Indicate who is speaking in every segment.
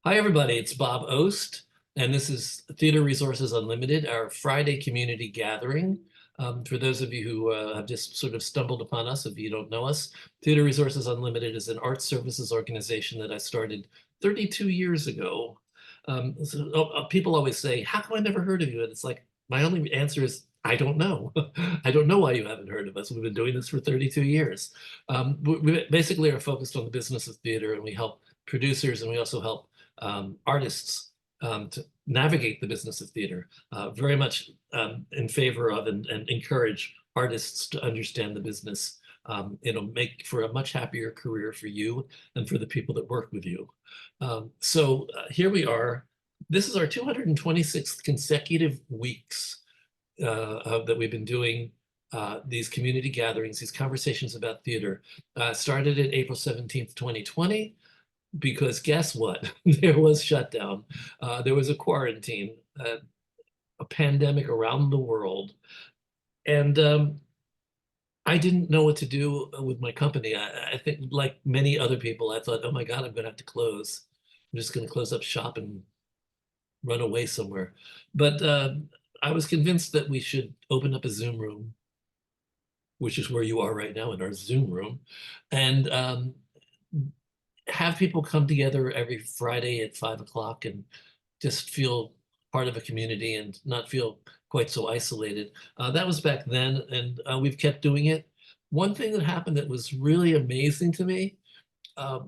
Speaker 1: Hi, everybody. It's Bob Ost, and this is Theater Resources Unlimited, our Friday community gathering. For those of you who have just sort of stumbled upon us, if you don't know us, Theater Resources Unlimited is an arts services organization that I started 32 years ago. People always say, how come I never heard of you? And it's like, my only answer is, I don't know. I don't know why you haven't heard of us. We've been doing this for 32 years. We basically are focused on the business of theater, and we help producers, and we also help artists to navigate the business of theater. Very much in favor of and encourage artists to understand the business. It'll make for a much happier career for you and for the people that work with you. So here we are. This is our 226th consecutive weeks that we've been doing these community gatherings, these conversations about theater. Started at April 17th, 2020. Because guess what? There was shutdown. There was a quarantine, a pandemic around the world. And I didn't know what to do with my company. I think like many other people, I thought, oh my God, I'm going to have to close. I'm just going to close up shop and run away somewhere. But I was convinced that we should open up a Zoom room, which is where you are right now in our Zoom room. And have people come together every Friday at 5 o'clock and just feel part of a community and not feel quite so isolated. That was back then, and we've kept doing it. One thing that happened that was really amazing to me, I've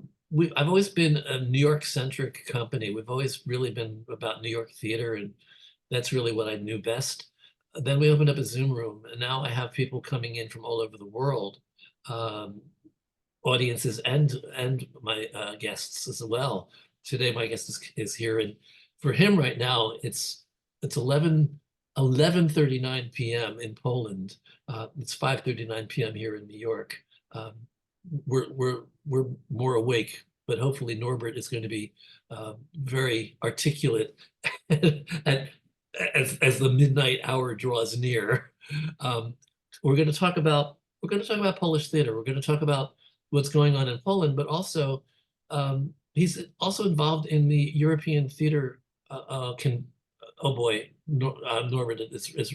Speaker 1: always been a New York-centric company. We've always really been about New York theater, and that's really what I knew best. Then we opened up a Zoom room, and now I have people coming in from all over the world. Audiences and my guests as well. Today my guest is here, and for him right now it's 11:39 p.m. in Poland. It's 5:39 p.m. here in New York. We're more awake, but hopefully Norbert is going to be very articulate as the midnight hour draws near. We're going to talk about Polish theater. We're going to talk about what's going on in Poland, but also he's also involved in the European theater. Norbert is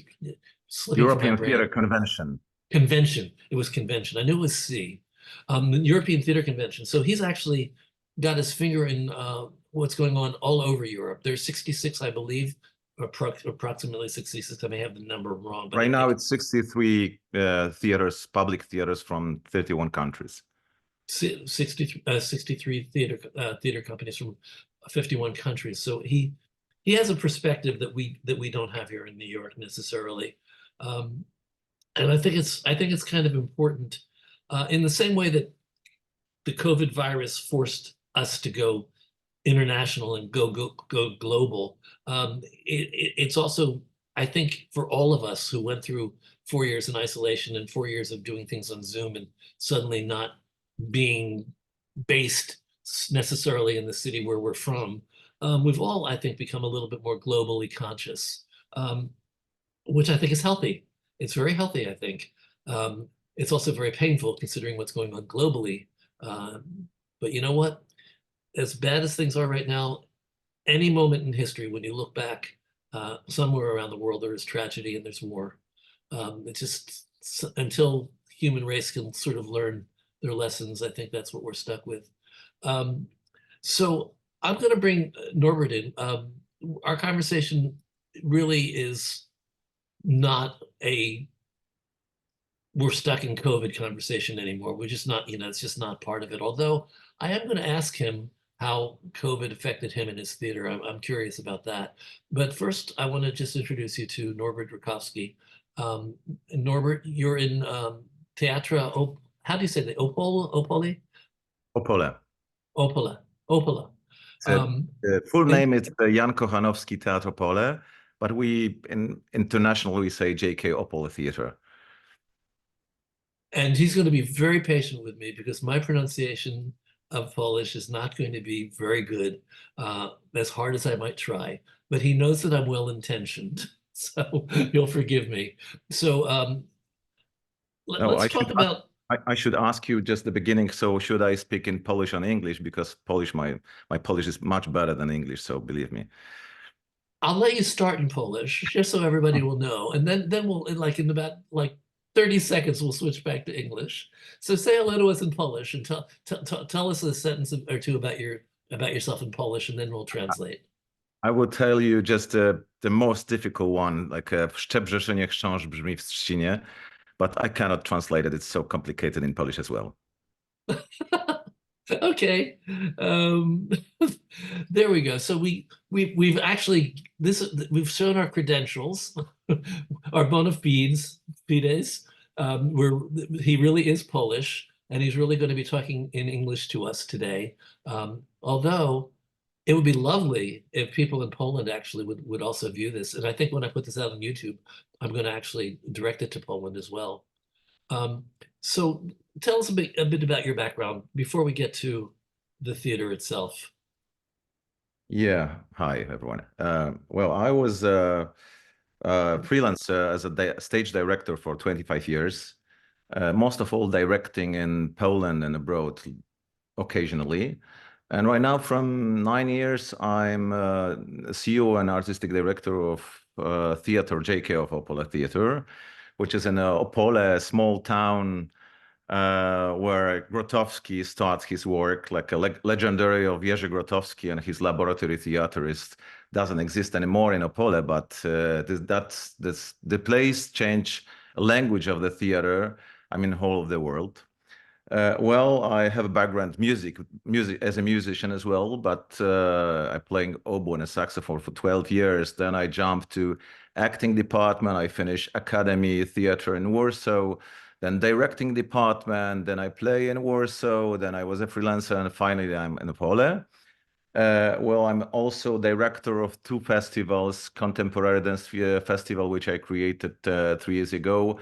Speaker 2: European Theater Convention.
Speaker 1: Convention. It was convention. I knew it was C. The European Theater Convention. So he's actually got his finger in what's going on all over Europe. There's 66, I believe, approximately 66. I may have the number wrong. But
Speaker 2: right now it's 63 theaters, public theaters from 31 countries.
Speaker 1: 63 theater companies from 51 countries. So he has a perspective that we don't have here in New York necessarily, and I think it's kind of important in the same way that the COVID virus forced us to go international and go global. It's also, I think, for all of us who went through 4 years in isolation and 4 years of doing things on Zoom and suddenly not being based necessarily in the city where we're from, we've all, I think, become a little bit more globally conscious, which I think is healthy. It's very healthy, I think. It's also very painful considering what's going on globally. But you know what? As bad as things are right now, any moment in history, when you look back somewhere around the world, there is tragedy and there's war. It's just until human race can sort of learn their lessons, I think that's what we're stuck with. So I'm going to bring Norbert in. Our conversation really is not we're stuck in COVID conversation anymore. We're just not, it's just not part of it. Although I am going to ask him how COVID affected him in his theater. I'm curious about that. But first, I want to just introduce you to Norbert Rakowski. Norbert, you're in Teatra. How do you say that? Opole?
Speaker 2: Opole.
Speaker 1: Opole.
Speaker 2: The full name is Jan Kochanowski Teatr Opole, but internationally we say JK Opole Theatre.
Speaker 1: And he's going to be very patient with me because my pronunciation of Polish is not going to be very good, as hard as I might try. But he knows that I'm well-intentioned, so you'll forgive me. So let's talk about
Speaker 2: I should ask you just the beginning. So should I speak in Polish or English? Because Polish, my Polish is much better than English. So believe me.
Speaker 1: I'll let you start in Polish just so everybody will know, and then we'll in about 30 seconds we'll switch back to English. So say hello to us in Polish and tell us a sentence or two about yourself in Polish, and then we'll translate.
Speaker 2: I will tell you just the most difficult one, like Szczebrzeszynie niech książ brzmi w trzcinie, but I cannot translate it. It's so complicated in Polish as well.
Speaker 1: Okay. There we go. So we've actually we've shown our credentials, our bona fides. He really is Polish, and he's really going to be talking in English to us today. Although it would be lovely if people in Poland actually would also view this. And I think when I put this out on YouTube, I'm going to actually direct it to Poland as well. So tell us a bit about your background before we get to the theater itself.
Speaker 2: Yeah. Hi, everyone. Well, I was freelance as a stage director for 25 years, most of all directing in Poland and abroad occasionally. And right now, from 9 years, I'm CEO and artistic director of theater, JK Opole Theatre, which is in Opole, a small town where Grotowski starts his work, like a legendary of Jerzy Grotowski, and his laboratory theater doesn't exist anymore in Opole, but the place changed language of the theater, I mean, whole of the world. Well, I have a background music as a musician as well, but I playing oboe and a saxophone for 12 years. Then I jumped to acting department. I finished academy theater in Warsaw, then directing department. Then I play in Warsaw. Then I was a freelancer, and finally I'm in Opole. Well, I'm also director of two festivals, Contemporary Dance Festival, which I created 3 years ago,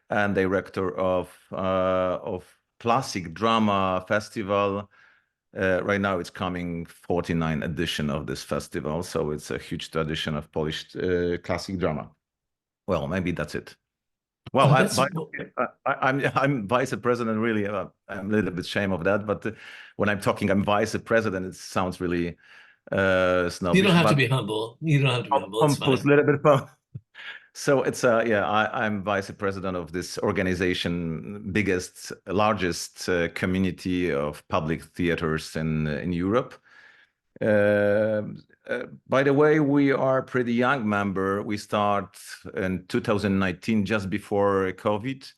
Speaker 2: and director of Classic Drama Festival. Right now it's coming 49th edition of this festival, so it's a huge tradition of Polish classic drama. Well, maybe that's it. Well, I'm vice president, really. I'm a little bit ashamed of that, but when I'm talking, I'm vice president, it sounds really snobbish.
Speaker 1: You don't have to be humble. You don't have to be humble. It's fine.
Speaker 2: A little bit fun. So it's yeah, I'm vice president of this organization, largest community of public theaters in Europe. By the way, we are a pretty young member. We start in 2019, just before COVID.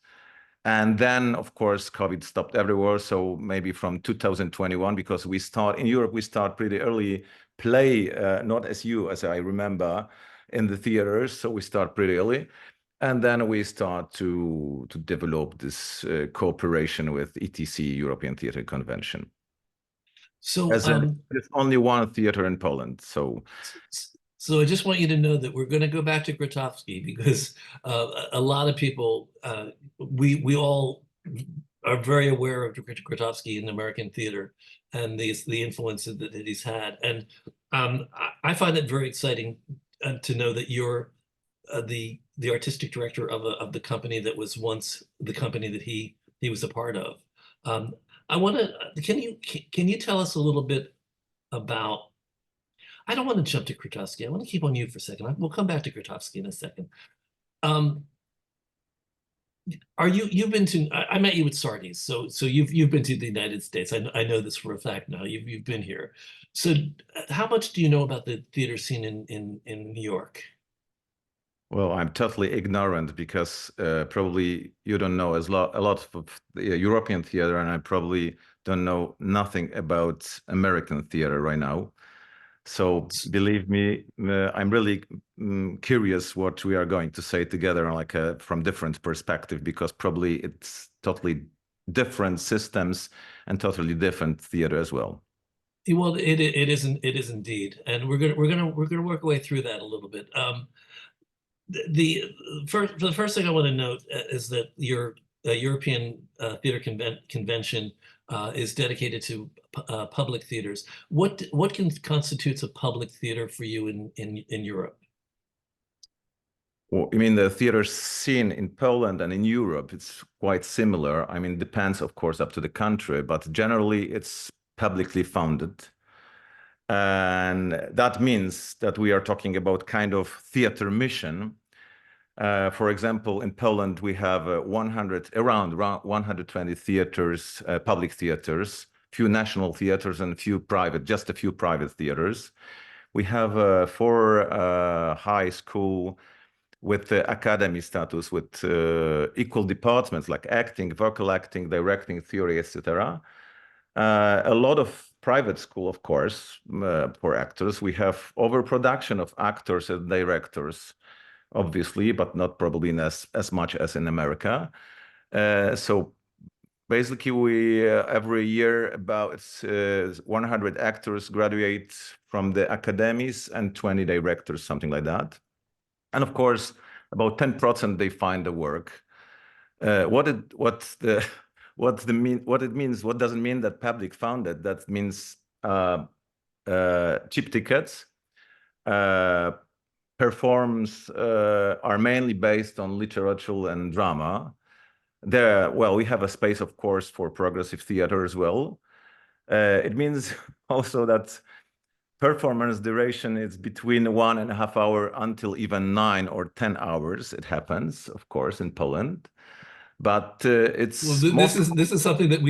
Speaker 2: And then, of course, COVID stopped everywhere. So maybe from 2021, because in Europe, we start pretty early play, not as I remember, in the theaters. So we start pretty early. And then we start to develop this cooperation with ETC, European Theatre Convention.
Speaker 1: So
Speaker 2: there's only one theater in Poland. So
Speaker 1: I just want you to know that we're going to go back to Grotowski, because a lot of people, we all are very aware of Grotowski in American theater and the influence that he's had. And I find it very exciting to know that you're the artistic director of the company that was once the company that he was a part of. I want to, can you tell us a little bit about, I don't want to jump to Grotowski. I want to keep on you for a second. We'll come back to Grotowski in a second. You've been to, I met you at Sardi's, so you've been to the United States. I know this for a fact now. You've been here. So how much do you know about the theater scene in New York?
Speaker 2: Well, I'm totally ignorant, because probably you don't know a lot of European theater, and I probably don't know nothing about American theater right now. So believe me, I'm really curious what we are going to say together, like from different perspective, because probably it's totally different systems and totally different theater as well.
Speaker 1: Well, it is indeed, and we're gonna work our way through that a little bit. The first thing I want to note is that your European Theater Convention is dedicated to public theaters. What constitutes a public theater for you in Europe?
Speaker 2: I mean, the theater scene in Poland and in Europe, it's quite similar. I mean, it depends, of course, up to the country, but generally it's publicly funded. And that means that we are talking about kind of theater mission. For example, in Poland, we have around 120 theaters, public theaters, few national theaters and just a few private theaters. We have 4 high school with the academy status, with equal departments like acting, vocal acting, directing, theory, etc. A lot of private school, of course, for actors. We have overproduction of actors and directors, obviously, but not probably as much as in America. So basically, we every year about 100 actors graduate from the academies and 20 directors, something like that. And of course, about 10% they find the work. What it means? What doesn't mean that public funded? That means cheap tickets. Performs are mainly based on literature and drama. Well, we have a space, of course, for progressive theater as well. It means also that performance duration is between 1.5 hours until even 9 or 10 hours. It happens, of course, in Poland, but it's
Speaker 1: this is something that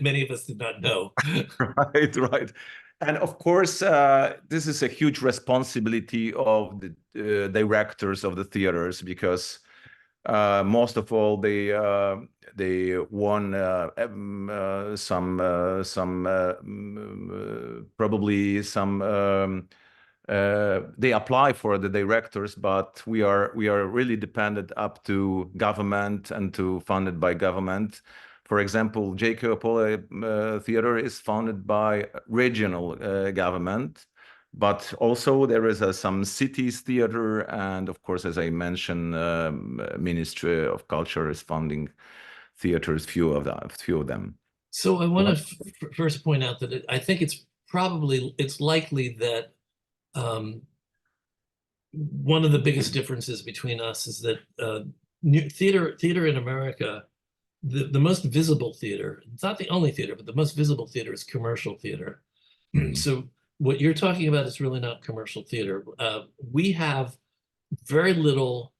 Speaker 1: many of us did not know.
Speaker 2: right, right. And of course, this is a huge responsibility of the directors of the theaters, because most of all they won probably some they apply for the directors, but we are really dependent up to government and to funded by government. For example, JK Opole Theatre is funded by regional government, but also there is some cities theater, and of course, as I mentioned, Ministry of Culture is funding theaters, few of them.
Speaker 1: So I want to first point out that I think it's likely that one of the biggest differences between us is that theater in America, the most visible theater, it's not the only theater, but the most visible theater is commercial theater. So what you're talking about is really not commercial theater. We have very little,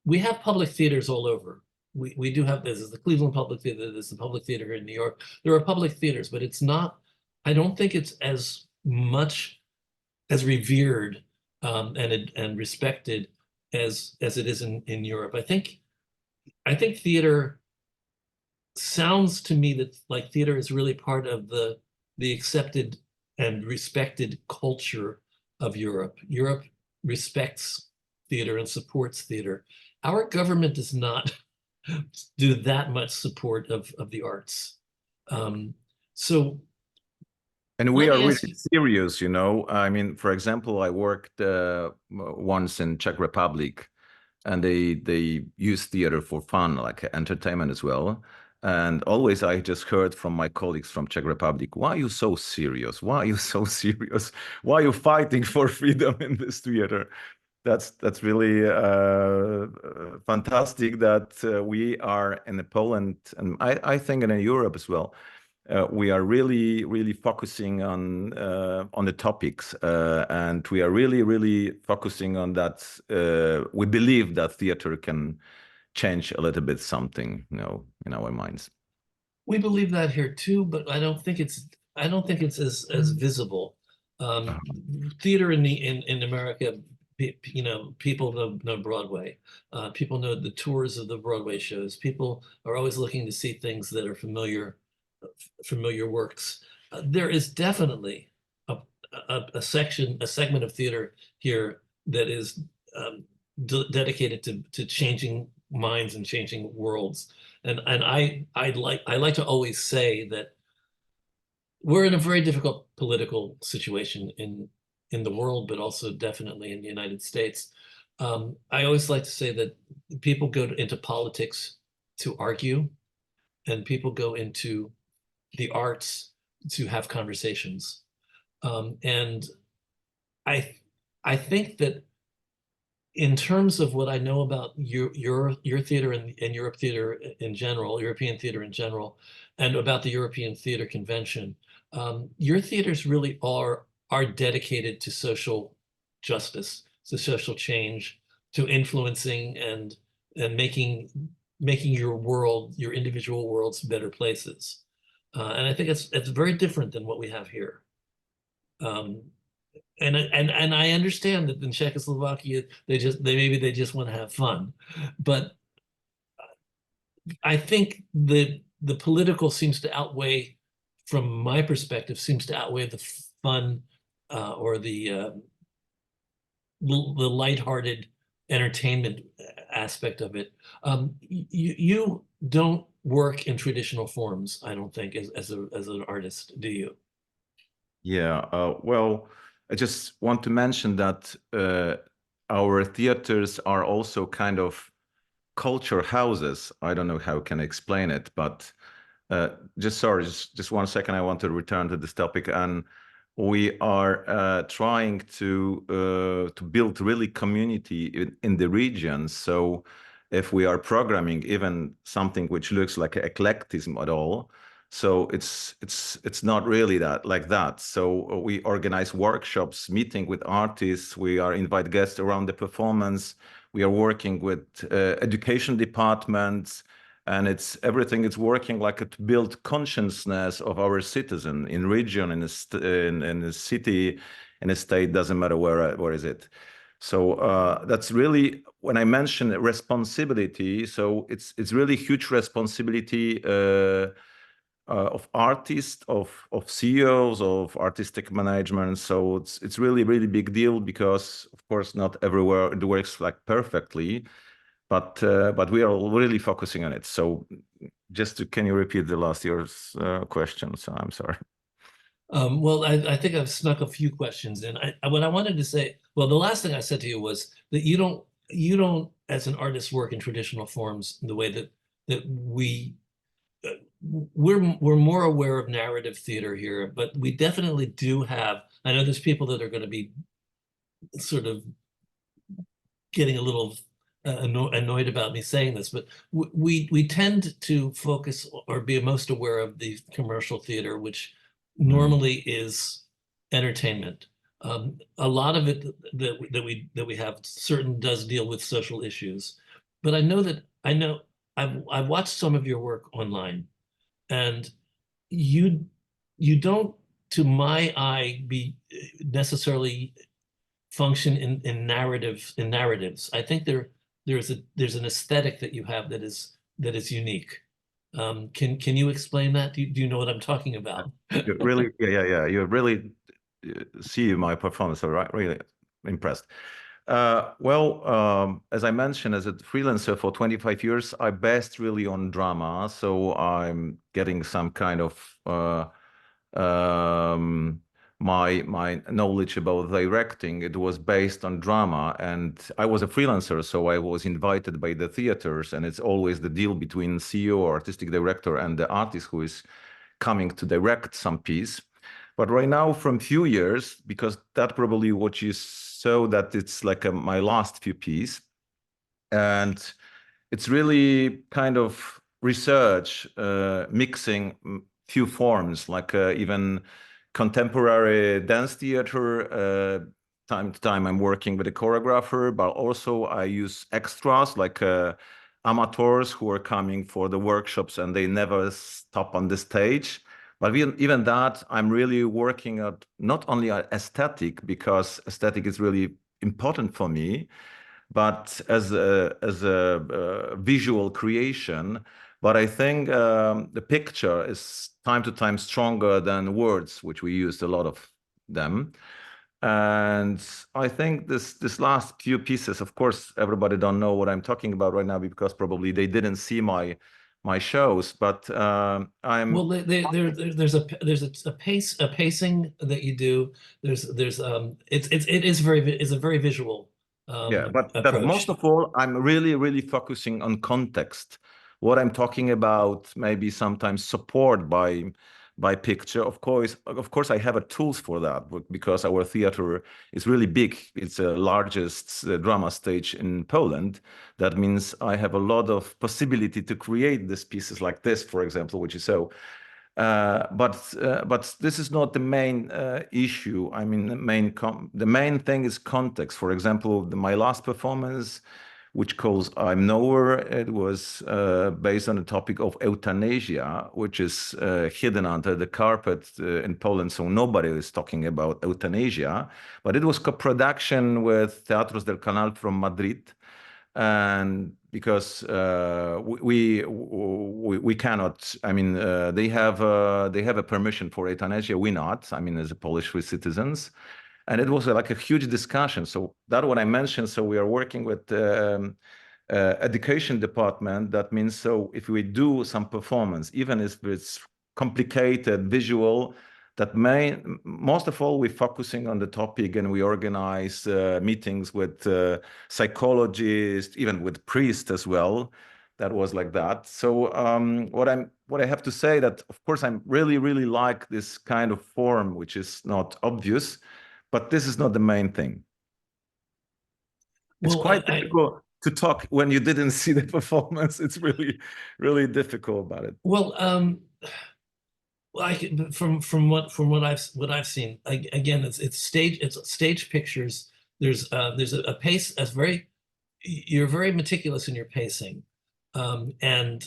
Speaker 1: we have public theaters all over. We do have, this is the Cleveland Public Theater, there's the Public Theater in New York. There are public theaters, but it's not, I don't think it's as much as revered and respected as it is in Europe. I think theater sounds to me that like theater is really part of the accepted and respected culture of Europe. Europe respects theater and supports theater. Our government does not do that much support of the arts. So
Speaker 2: and we are really serious, you know. I mean, for example, I worked once in Czech Republic, and they use theater for fun, like entertainment as well. And always I just heard from my colleagues from Czech Republic, why are you so serious? Why are you so serious? Why are you fighting for freedom in this theater? That's really fantastic that we are in Poland, and I think in Europe as well. We are really focusing on the topics, and we are really focusing on that. We believe that theater can change a little bit something, you know, in our minds.
Speaker 1: We believe that here too, but I don't think it's as visible. Theater in America, you know, people know Broadway. People know the tours of the Broadway shows. People are always looking to see things that are familiar works. There is definitely a segment of theater here that is dedicated to changing minds and changing worlds. And I like to always say that we're in a very difficult political situation in the world, but also definitely in the United States. I always like to say that people go into politics to argue, and people go into the arts to have conversations. And I think that in terms of what I know about your theater and Europe theater in general, European theater in general, and about the European Theater Convention, your theaters really are dedicated to social justice, to social change, to influencing and making your world, your individual worlds, better places. And I think it's very different than what we have here. Um, and I understand that in Czechoslovakia they just want to have fun, but I think the political seems to outweigh, from my perspective, seems to outweigh the fun or the lighthearted entertainment aspect of it. You don't work in traditional forms, I don't think, as an artist, do you?
Speaker 2: Yeah, well, I just want to mention that our theaters are also kind of culture houses. I don't know how can I explain it, but just 1 second. I want to return to this topic, and we are trying to build really community in the region. So if we are programming even something which looks like eclecticism at all, so it's not really that like that. So we organize workshops, meeting with artists. We are invite guests around the performance. We are working with education departments, and everything is working like to build consciousness of our citizen in region, in a city, in a state, doesn't matter where is it. So that's really, when I mention responsibility, so it's really huge responsibility of artists, of CEOs, of artistic management. So it's really big deal, because of course not everywhere it works like perfectly, but we are really focusing on it. So can you repeat the last year's question? So I'm sorry.
Speaker 1: Well, I think I've snuck a few questions in. What I wanted to say, well, the last thing I said to you was that you don't, as an artist, work in traditional forms the way that uh, we're more aware of narrative theater here, but we definitely do have. I know there's people that are going to be sort of getting a little annoyed about me saying this, but we tend to focus or be most aware of the commercial theater, which normally is entertainment. A lot of it that we have certain does deal with social issues, but I know I've watched some of your work online, and you you don't, to my eye, be necessarily function in narratives. I think there's an aesthetic that you have that is unique. Can you explain that? Do you know what I'm talking about?
Speaker 2: You really, yeah. You really see my performance, all right? Really impressed. Well, as I mentioned, as a freelancer for 25 years, I based really on drama. So I'm getting some kind of my knowledge about directing. It was based on drama, and I was a freelancer, so I was invited by the theaters, and it's always the deal between CEO or artistic director and the artist who is coming to direct some piece. But right now, from few years, because that probably what you saw, that it's like my last few piece, and it's really kind of research, mixing few forms, like even contemporary dance theater. Time to time, I'm working with a choreographer, but also I use extras like amateurs who are coming for the workshops and they never stop on the stage. But even that, I'm really working at not only at aesthetic, because aesthetic is really important for me, but as a visual creation. But I think the picture is time to time stronger than words, which we used a lot of them. And I think this last few pieces, of course, everybody don't know what I'm talking about right now, because probably they didn't see my shows. But
Speaker 1: Well, there's a pacing that you do. It's a very visual
Speaker 2: yeah, but most
Speaker 1: approach.
Speaker 2: of all, I'm really focusing on context. What I'm talking about, maybe sometimes support by picture. Of course, I have a tools for that, but because our theater is really big. It's the largest drama stage in Poland. That means I have a lot of possibility to create these pieces like this, for example, which is so. But this is not the main issue. I mean, the main thing is context. For example, my last performance, which calls I'm Nowhere, it was based on the topic of euthanasia, which is hidden under the carpet in Poland, so nobody is talking about euthanasia. But it was co-production with Teatros del Canal from Madrid, and because we cannot, I mean, they have a permission for euthanasia, we not. I mean, as a Polish citizens. And it was like a huge discussion. So that's what I mentioned. So we are working with education department. That means, so if we do some performance, even if it's complicated visual, that most of all, we're focusing on the topic, and we organize meetings with psychologists, even with priests as well. That was like that. So what I have to say that, of course, I'm really like this kind of form, which is not obvious. But this is not the main thing. It's quite difficult to talk when you didn't see the performance. It's really difficult about it.
Speaker 1: Well, from what I've seen, again, it's stage pictures. There's a pace that's you're very meticulous in your pacing, and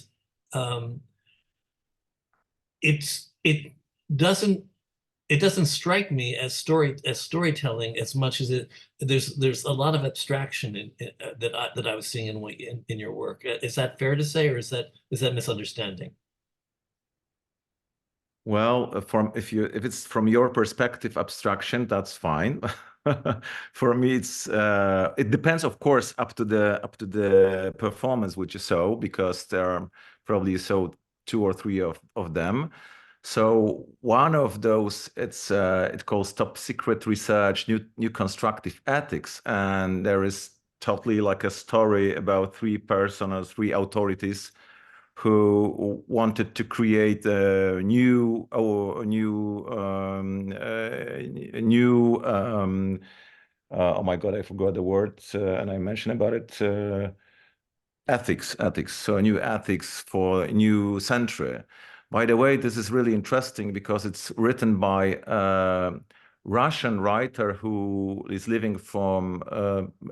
Speaker 1: it doesn't strike me as storytelling as much as there's a lot of abstraction that I was seeing in your work. Is that fair to say, or is that misunderstanding?
Speaker 2: Well, if it's from your perspective, abstraction, that's fine. For me, it depends, of course, up to the performance which you saw, because there are probably two or three of them. So one of those, it calls Top Secret Research, New Constructive Ethics, and there is totally like a story about three authorities who wanted to create a new oh my God, I forgot the word, and I mentioned about it. Ethics. So a new ethics for a new century. By the way, this is really interesting because it's written by a Russian writer who is living from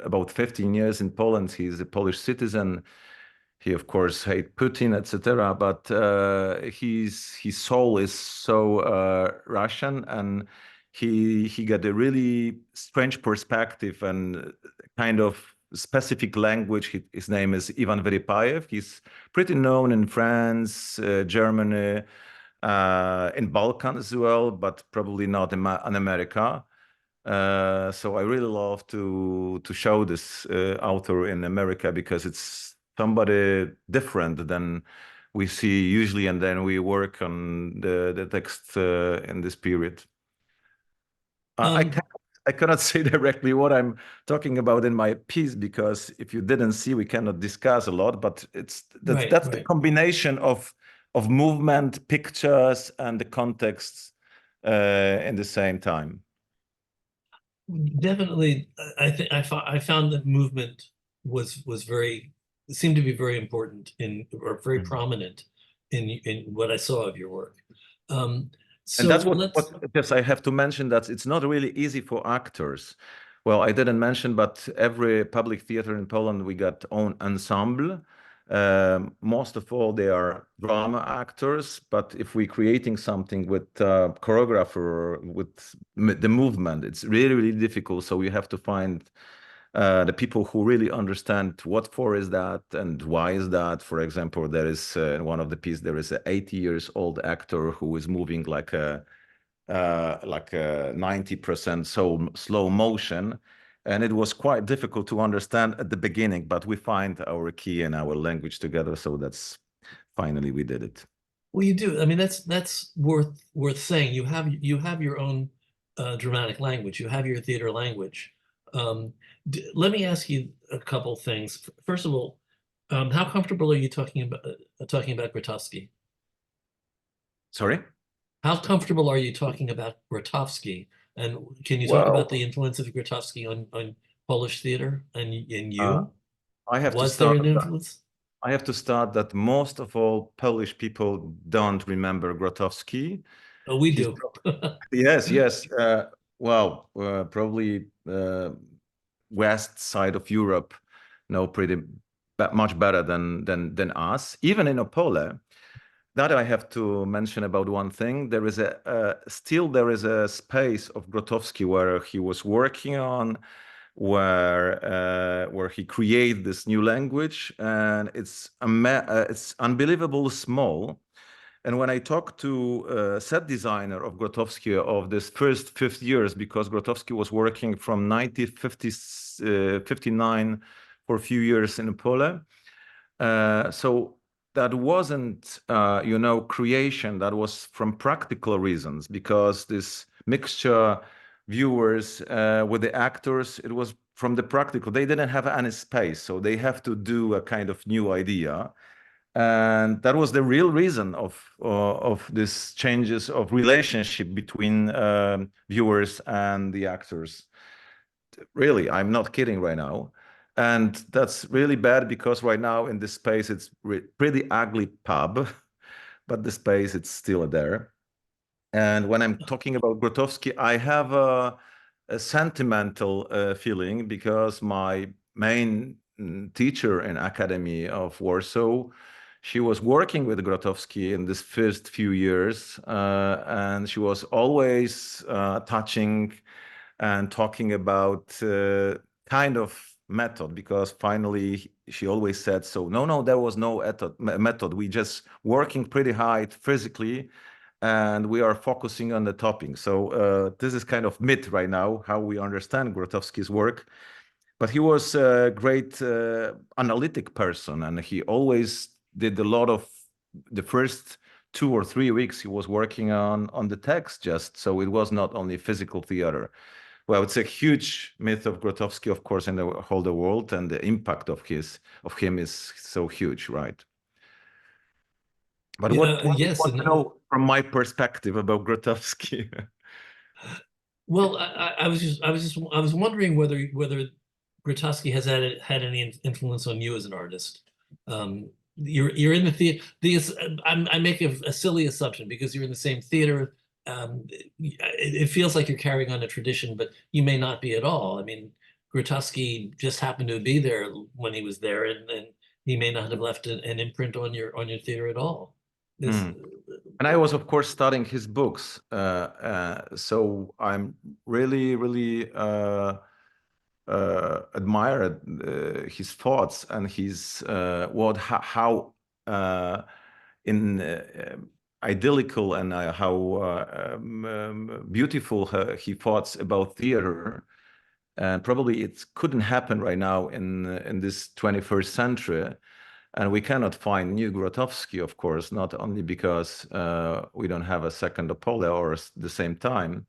Speaker 2: about 15 years in Poland. He's a Polish citizen. He, of course, hates Putin, etc. But his soul is so Russian, and he got a really strange perspective and kind of specific language. His name is Ivan Veripayev. He's pretty known in France, Germany, in Balkan as well, but probably not in America. So I really love to show this author in America, because it's somebody different than we see usually, and then we work on the text in this period. I cannot say directly what I'm talking about in my piece, because if you didn't see, we cannot discuss a lot. But that's the combination of movement, pictures, and the context in the same time.
Speaker 1: Definitely, I found that movement seemed to be very important or very prominent in what I saw of your work. So
Speaker 2: and that's yes, I have to mention that it's not really easy for actors. Well, I didn't mention, but every public theater in Poland, we got own ensemble. Most of all, they are drama actors. But if we're creating something with choreographer, with the movement, it's really difficult. So you have to find the people who really understand what for is that and why is that. For example, there is in one of the pieces, there is an 80-year-old actor who is moving like a 90% slow motion. And it was quite difficult to understand at the beginning, but we find our key and our language together. So that's finally we did it.
Speaker 1: Well, you do. I mean, that's worth saying. You have your own dramatic language. You have your theater language. Let me ask you a couple things. First of all, how comfortable are you talking about Grotowski?
Speaker 2: Sorry?
Speaker 1: How comfortable are you talking about Grotowski? And can you talk about the
Speaker 2: Well,
Speaker 1: influence of Grotowski on Polish theater and
Speaker 2: uh,
Speaker 1: you?
Speaker 2: I have to
Speaker 1: Was there
Speaker 2: start.
Speaker 1: an influence?
Speaker 2: I have to start that most of all Polish people don't remember Grotowski.
Speaker 1: Oh, we
Speaker 2: He's
Speaker 1: do.
Speaker 2: yes, yes. Well, probably west side of Europe know pretty much better than us. Even in Opole, that I have to mention about one thing. There is a still there is a space of Grotowski where he was working on, where he created this new language, and it's unbelievable small. And when I talked to set designer of Grotowski of this first 5 years, because Grotowski was working from 1959 for a few years in Pole, so that wasn't, creation. That was from practical reasons, because this mixture viewers with the actors, it was from the practical. They didn't have any space, so they have to do a kind of new idea, and that was the real reason of this changes of relationship between viewers and the actors. Really, I'm not kidding right now. And that's really bad, because right now in this space it's pretty ugly pub, but the space it's still there. And when I'm talking about Grotowski, I have a sentimental feeling, because my main teacher in Academy of Warsaw, she was working with Grotowski in this first few years, and she was always touching and talking about kind of method, because finally she always said, so no, no, there was no method. We just working pretty hard physically, and we are focusing on the topping. So this is kind of myth right now, how we understand Grotowski's work. But he was a great analytic person, and he always did a lot of the first 2 or 3 weeks he was working on the text, just so it was not only physical theater. Well, it's a huge myth of Grotowski, of course, in the whole the world, and the impact of him is so huge, right? But
Speaker 1: Yeah,
Speaker 2: what do you
Speaker 1: yes,
Speaker 2: want to
Speaker 1: and
Speaker 2: know from my perspective about Grotowski?
Speaker 1: well, I was wondering whether Grotowski has had any influence on you as an artist. You're in the theater. I make a silly assumption because you're in the same theater. It feels like you're carrying on a tradition, but you may not be at all. I mean, Grotowski just happened to be there when he was there, and he may not have left an imprint on your theater at all. This,
Speaker 2: Hmm. And I was, of course, studying his books. So I'm really, really admired his thoughts and his how in idyllical and how beautiful he thoughts about theater. And probably it couldn't happen right now in this 21st century. And we cannot find new Grotowski, of course, not only because we don't have a second Apollo or the same time,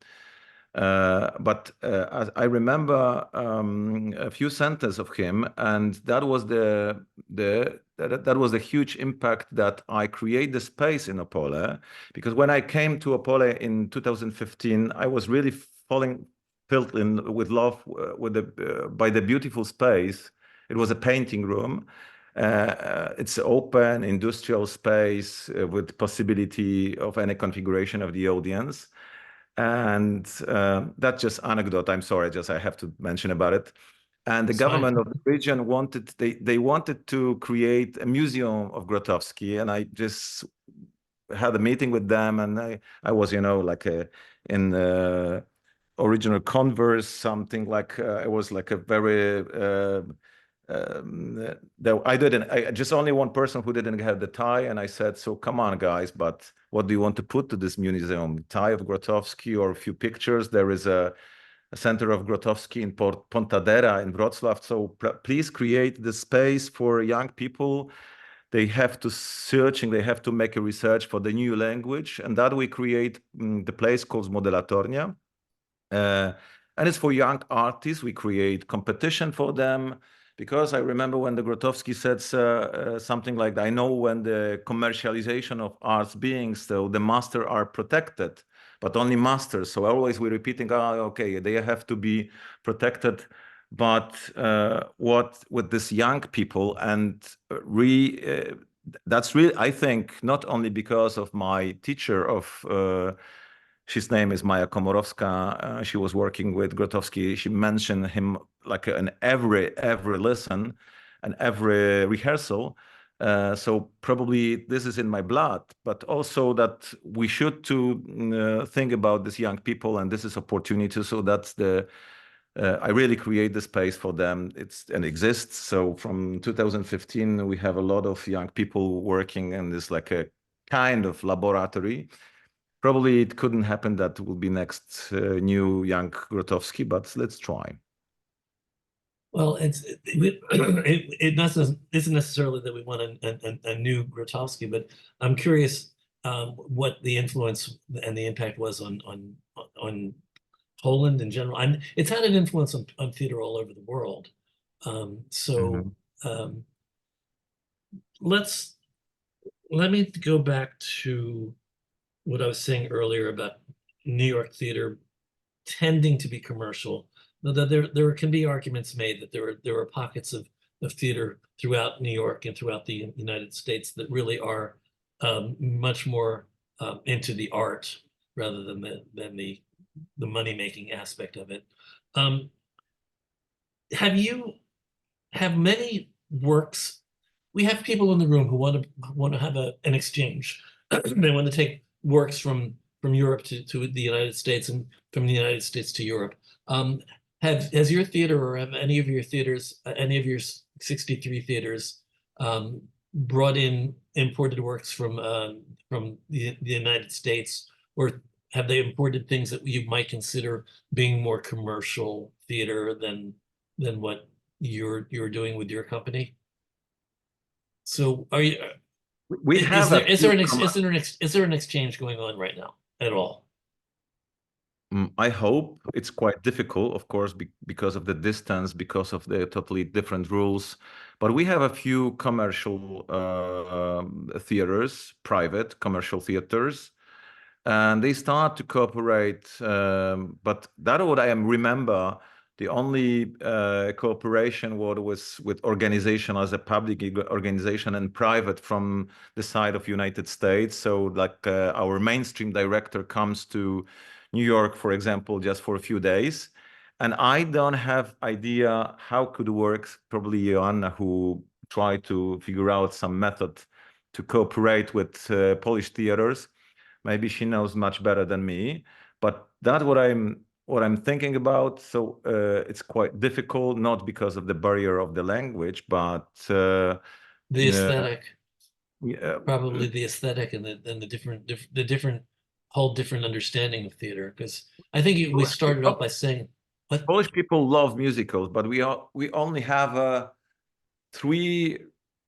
Speaker 2: but I remember a few sentences of him, and that was that was the huge impact that I create the space in Opole, because when I came to Opole in 2015, I was really filled in with love with by the beautiful space. It was a painting room. It's open industrial space with possibility of any configuration of the audience. And that's just anecdote. I'm sorry, just I have to mention about it. And the
Speaker 1: it's fine.
Speaker 2: government of the region they wanted to create a museum of Grotowski, and I just had a meeting with them, and I was like in original Converse, something like it was like a very I just only one person who didn't have the tie, and I said, so come on, guys, but what do you want to put to this museum? Tie of Grotowski or a few pictures? There is a center of Grotowski in Pontadera in Wrocław. So please create the space for young people. They have to searching, they have to make a research for the new language, and that we create the place called Modelatornia. And it's for young artists. We create competition for them, because I remember when the Grotowski said something like, I know when the commercialization of arts beings, so the masters are protected, but only masters. So always we're repeating, okay, they have to be protected. But what with this young people and that's really, I think, not only because of my teacher of, his name is Maja Komorowska. She was working with Grotowski. She mentioned him like in every lesson and every rehearsal. So probably this is in my blood, but also that we should to think about these young people, and this is opportunity. So that's the I really create the space for them. It's and exists. So from 2015, we have a lot of young people working in this like a kind of laboratory. Probably it couldn't happen that will be next new young Grotowski, but let's try.
Speaker 1: Well, it isn't necessarily that we want a new Grotowski, but I'm curious what the influence and the impact was on Poland in general. It's had an influence on theater all over the world. So let me go back to what I was saying earlier about New York theater tending to be commercial. Now, there can be arguments made that there are pockets of theater throughout New York and throughout the United States that really are much more into the art rather than the money-making aspect of it. Have many works? We have people in the room who want to have an exchange. They want to take works from Europe to the United States and from the United States to Europe. Has your theater or have any of your theaters, any of your 63 theaters, brought in imported works from the United States, or have they imported things that you might consider being more commercial theater than what you're doing with your company? So are you?
Speaker 2: We have
Speaker 1: Is there an exchange going on right now at all?
Speaker 2: I hope. It's quite difficult, of course, because of the distance, because of the totally different rules. But we have a few commercial theaters, private commercial theaters, and they start to cooperate. But that what I remember, the only cooperation was with organization as a public organization and private from the side of United States. So like our mainstream director comes to New York, for example, just for a few days. And I don't have idea how could work. Probably Joanna, who tried to figure out some method to cooperate with Polish theaters. Maybe she knows much better than me. But that's what I'm thinking about. So it's quite difficult, not because of the barrier of the language, but
Speaker 1: The aesthetic,
Speaker 2: yeah,
Speaker 1: probably the aesthetic and the different whole different understanding of theater. Because I think we started off by saying, what?
Speaker 2: Polish people love musicals, but we only have three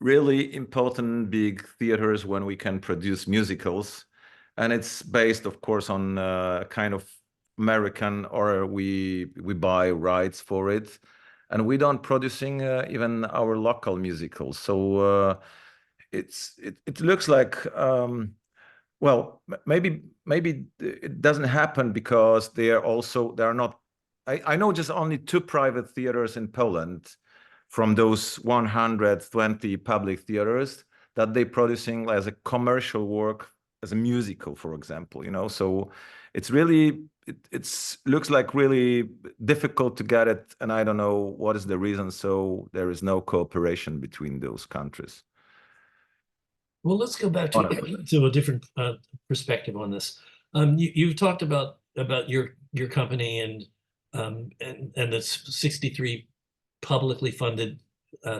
Speaker 2: really important big theaters when we can produce musicals, and it's based, of course, on kind of American, or we buy rights for it, and we don't producing even our local musicals. So it looks like well, maybe it doesn't happen because they are not. I know just only two private theaters in Poland from those 120 public theaters that they producing as a commercial work as a musical, for example. So it's really it's looks like really difficult to get it, and I don't know what is the reason. So there is no cooperation between those countries.
Speaker 1: Well, let's go back to a different perspective on this. You've talked about your company and the 63 publicly funded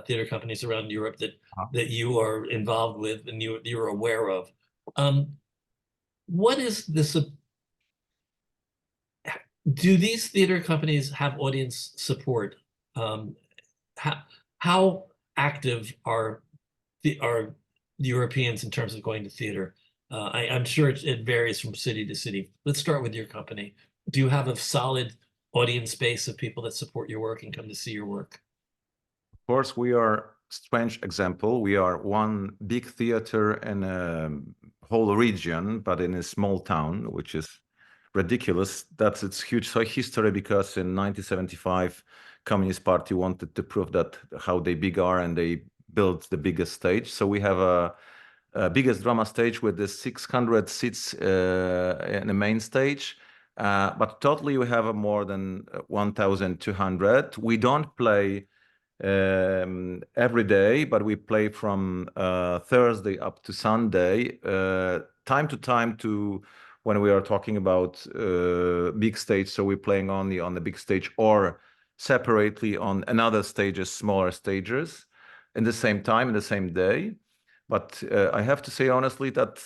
Speaker 1: theater companies around Europe that you are involved with and you're aware of. What is this? Do these theater companies have audience support? How active are the Europeans in terms of going to theater? I'm sure it varies from city to city. Let's start with your company. Do you have a solid audience base of people that support your work and come to see your work?
Speaker 2: Of course, we are strange example. We are one big theater in a whole region, but in a small town, which is ridiculous. That's its huge history, because in 1975, Communist Party wanted to prove that how they big are, and they built the biggest stage. So we have a biggest drama stage with the 600 seats in the main stage. But totally we have more than 1,200. We don't play every day, but we play from Thursday up to Sunday, time to time, to when we are talking about big stage. So we're playing only on the big stage, or separately on another stages, smaller stages, in the same time, in the same day. But I have to say honestly that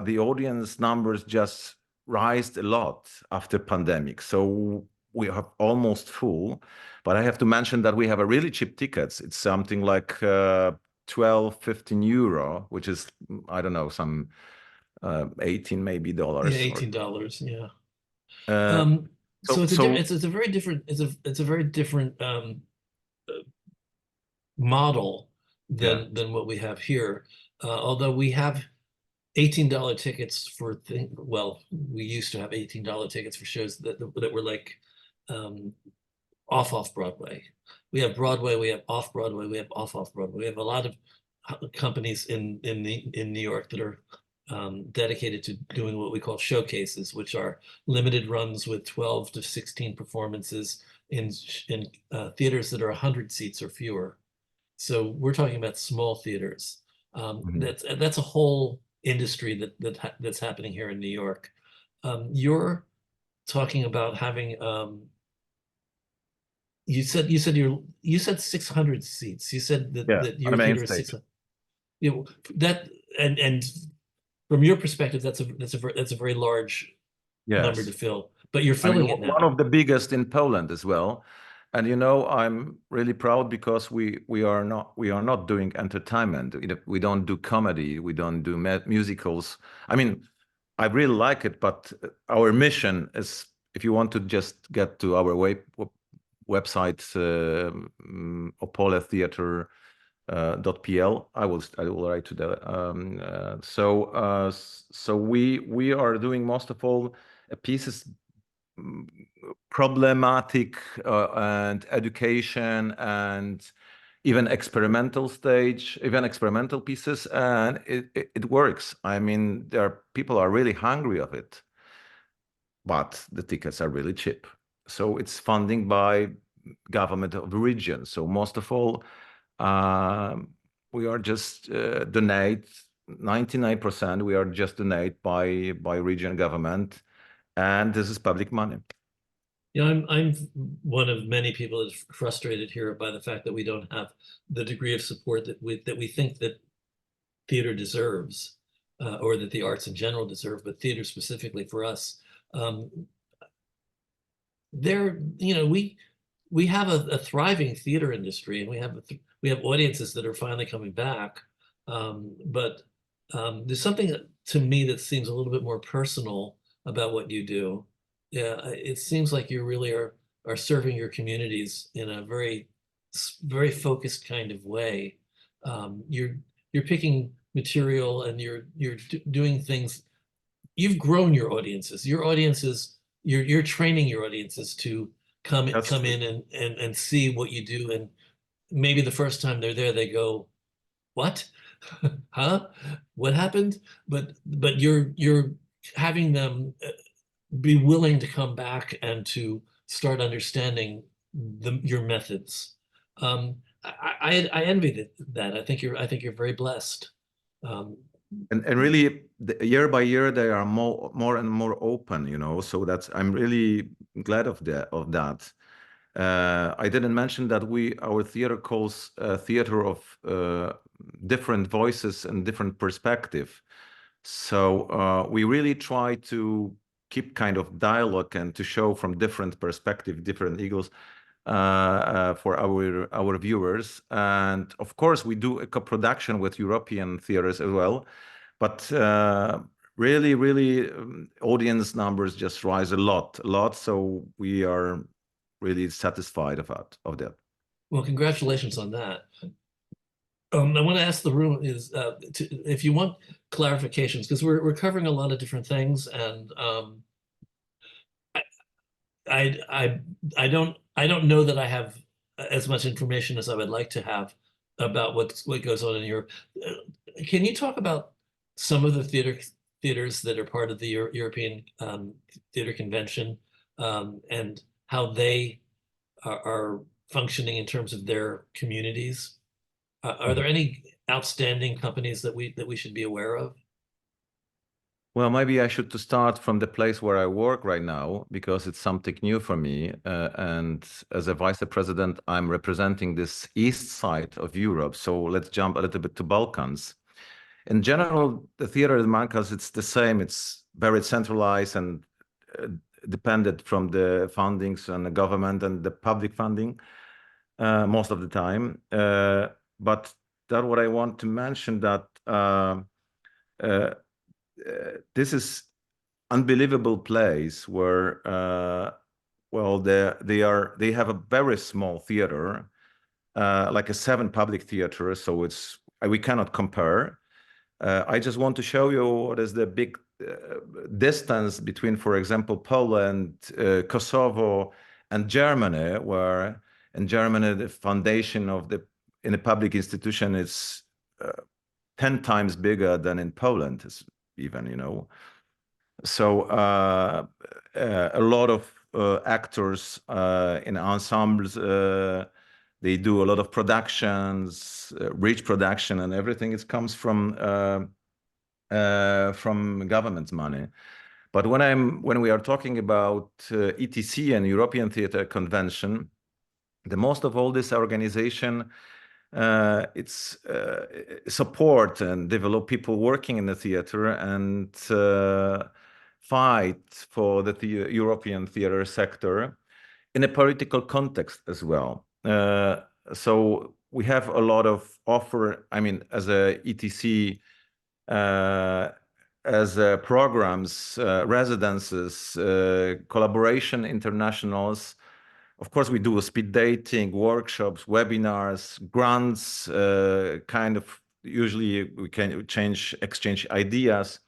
Speaker 2: the audience numbers just rised a lot after pandemic. So we are almost full. But I have to mention that we have a really cheap tickets. It's something like 12, 15 euro, which is, I don't know, some 18 maybe dollars.
Speaker 1: Yeah, $18. Yeah.
Speaker 2: Uh,
Speaker 1: So it's a
Speaker 2: so
Speaker 1: it's a very different it's a very different model
Speaker 2: yeah,
Speaker 1: than what we have here. Although we have $18 tickets for well, we used to have $18 tickets for shows that were like off Broadway. We have Broadway, we have off Broadway, we have off Broadway. We have a lot of companies in New York that are dedicated to doing what we call showcases, which are limited runs with 12 to 16 performances in theaters that are 100 seats or fewer. So we're talking about small theaters.
Speaker 2: mhm.
Speaker 1: That's a whole industry that's happening here in New York. You're talking about having you said 600 seats. You said
Speaker 2: Yeah,
Speaker 1: that
Speaker 2: on the
Speaker 1: your
Speaker 2: main
Speaker 1: theater is
Speaker 2: stage.
Speaker 1: 600. You know, that and from your perspective, that's a very large number to
Speaker 2: Yes.
Speaker 1: fill. But you're
Speaker 2: I mean,
Speaker 1: filling it
Speaker 2: one
Speaker 1: now.
Speaker 2: of the biggest in Poland as well. And I'm really proud, because we are not doing entertainment. We don't do comedy. We don't do musicals. I mean, I really like it, but our mission is, if you want to just get to our website, Opole Theatre .pl. I will write to the so we are doing most of all pieces, mm, problematic and education, and even experimental pieces, and it works. I mean, people are really hungry of it, but the tickets are really cheap. So it's funding by government of the region. So most of all, um, we are just donate 99%. We are just donate by region government, and this is public money.
Speaker 1: I'm one of many people that's frustrated here by the fact that we don't have the degree of support that we think that theater deserves, or that the arts in general deserve, but theater specifically for us. Um, there, we have a thriving theater industry, and we have audiences that are finally coming back. But there's something to me that seems a little bit more personal about what you do. Yeah, it seems like you really are serving your communities in a very focused kind of way. You're picking material, and you're doing things. You've grown your audiences. You're training your audiences to
Speaker 2: That's
Speaker 1: come
Speaker 2: true.
Speaker 1: in and see what you do. And maybe the first time they're there, they go, "What? Huh? What happened?" But you're having them be willing to come back and to start understanding your methods. I envy that. I think you're very blessed. Um,
Speaker 2: And really, year by year, they are more and more open. So I'm really glad of that. I didn't mention that our theater calls theater of different voices and different perspective. So we really try to keep kind of dialogue, and to show from different perspective, different eagles, for our viewers. And of course, we do a co-production with European theaters as well. But really, audience numbers just rise a lot. So we are really satisfied of that.
Speaker 1: Well, congratulations on that. I want to ask the room is if you want clarifications, because we're covering a lot of different things, and I I I don't know that I have as much information as I would like to have about what goes on in Europe. Can you talk about some of the theaters that are part of the European Theater Convention, and how they are functioning in terms of their communities? Are there any outstanding companies that we should be aware of?
Speaker 2: Well, maybe I should to start from the place where I work right now because it's something new for me. And as a vice president, I'm representing this east side of Europe. So let's jump a little bit to Balkans. In general, the theater in Balkans, it's the same. It's very centralized and uh, dependent from the fundings and the government and the public funding most of the time. But that what I want to mention that uh, this is unbelievable place where well they have a very small theater like a 7 public theater, so it's we cannot compare. I just want to show you what is the big distance between, for example, Poland, Kosovo, and Germany, where in Germany the foundation of the in a public institution is 10 times bigger than in Poland, even, you know. So a lot of actors in ensembles, they do a lot of productions, rich production, and everything. It comes from government's money. But when we are talking about ETC and European Theatre Convention, the most of all this organization it's support and develop people working in the theater and fight for the European theater sector in a political context as well. So we have a lot of offer. I mean, as a ETC, as programs, residences, collaboration internationals. Of course, we do speed dating, workshops, webinars, grants, kind of usually we can exchange ideas.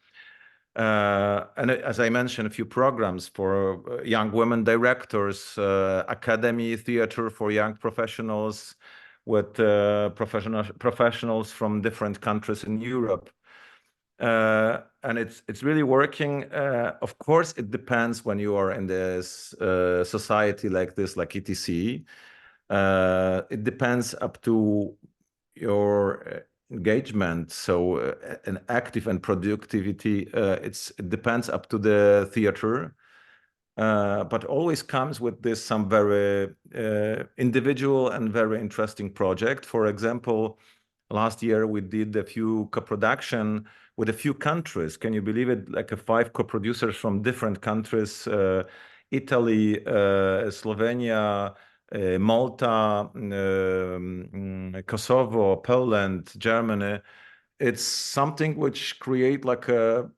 Speaker 2: And as I mentioned, a few programs for young women directors, academy theater for young professionals with professionals from different countries in Europe. And it's really working. Of course, it depends when you are in this society like this, like ETC. It depends up to your engagement. So an active and productivity, it depends up to the theater. But always comes with this some very individual and very interesting project. For example, last year we did a few co-production with a few countries. Can you believe it? Like 5 co-producers from different countries: Italy, Slovenia, Malta, Kosovo, Poland, Germany. It's something which create like a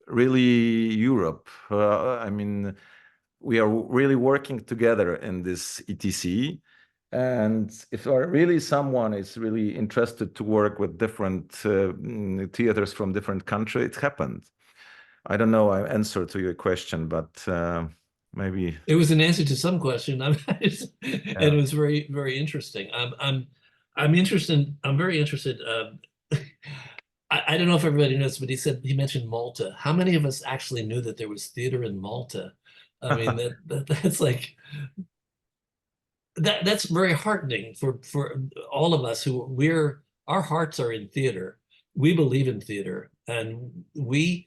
Speaker 2: really Europe. I mean, we are really working together in this ETC. And if really someone is really interested to work with different theaters from different countries, it happened. I don't know, I answered to your question, but maybe.
Speaker 1: It was an answer to some question, and
Speaker 2: Yeah.
Speaker 1: it was very interesting. I'm interested. I'm very interested. I don't know if everybody knows, but he mentioned Malta. How many of us actually knew that there was theater in Malta? I mean, that's like that's very heartening for all of us who our hearts are in theater. We believe in theater, and we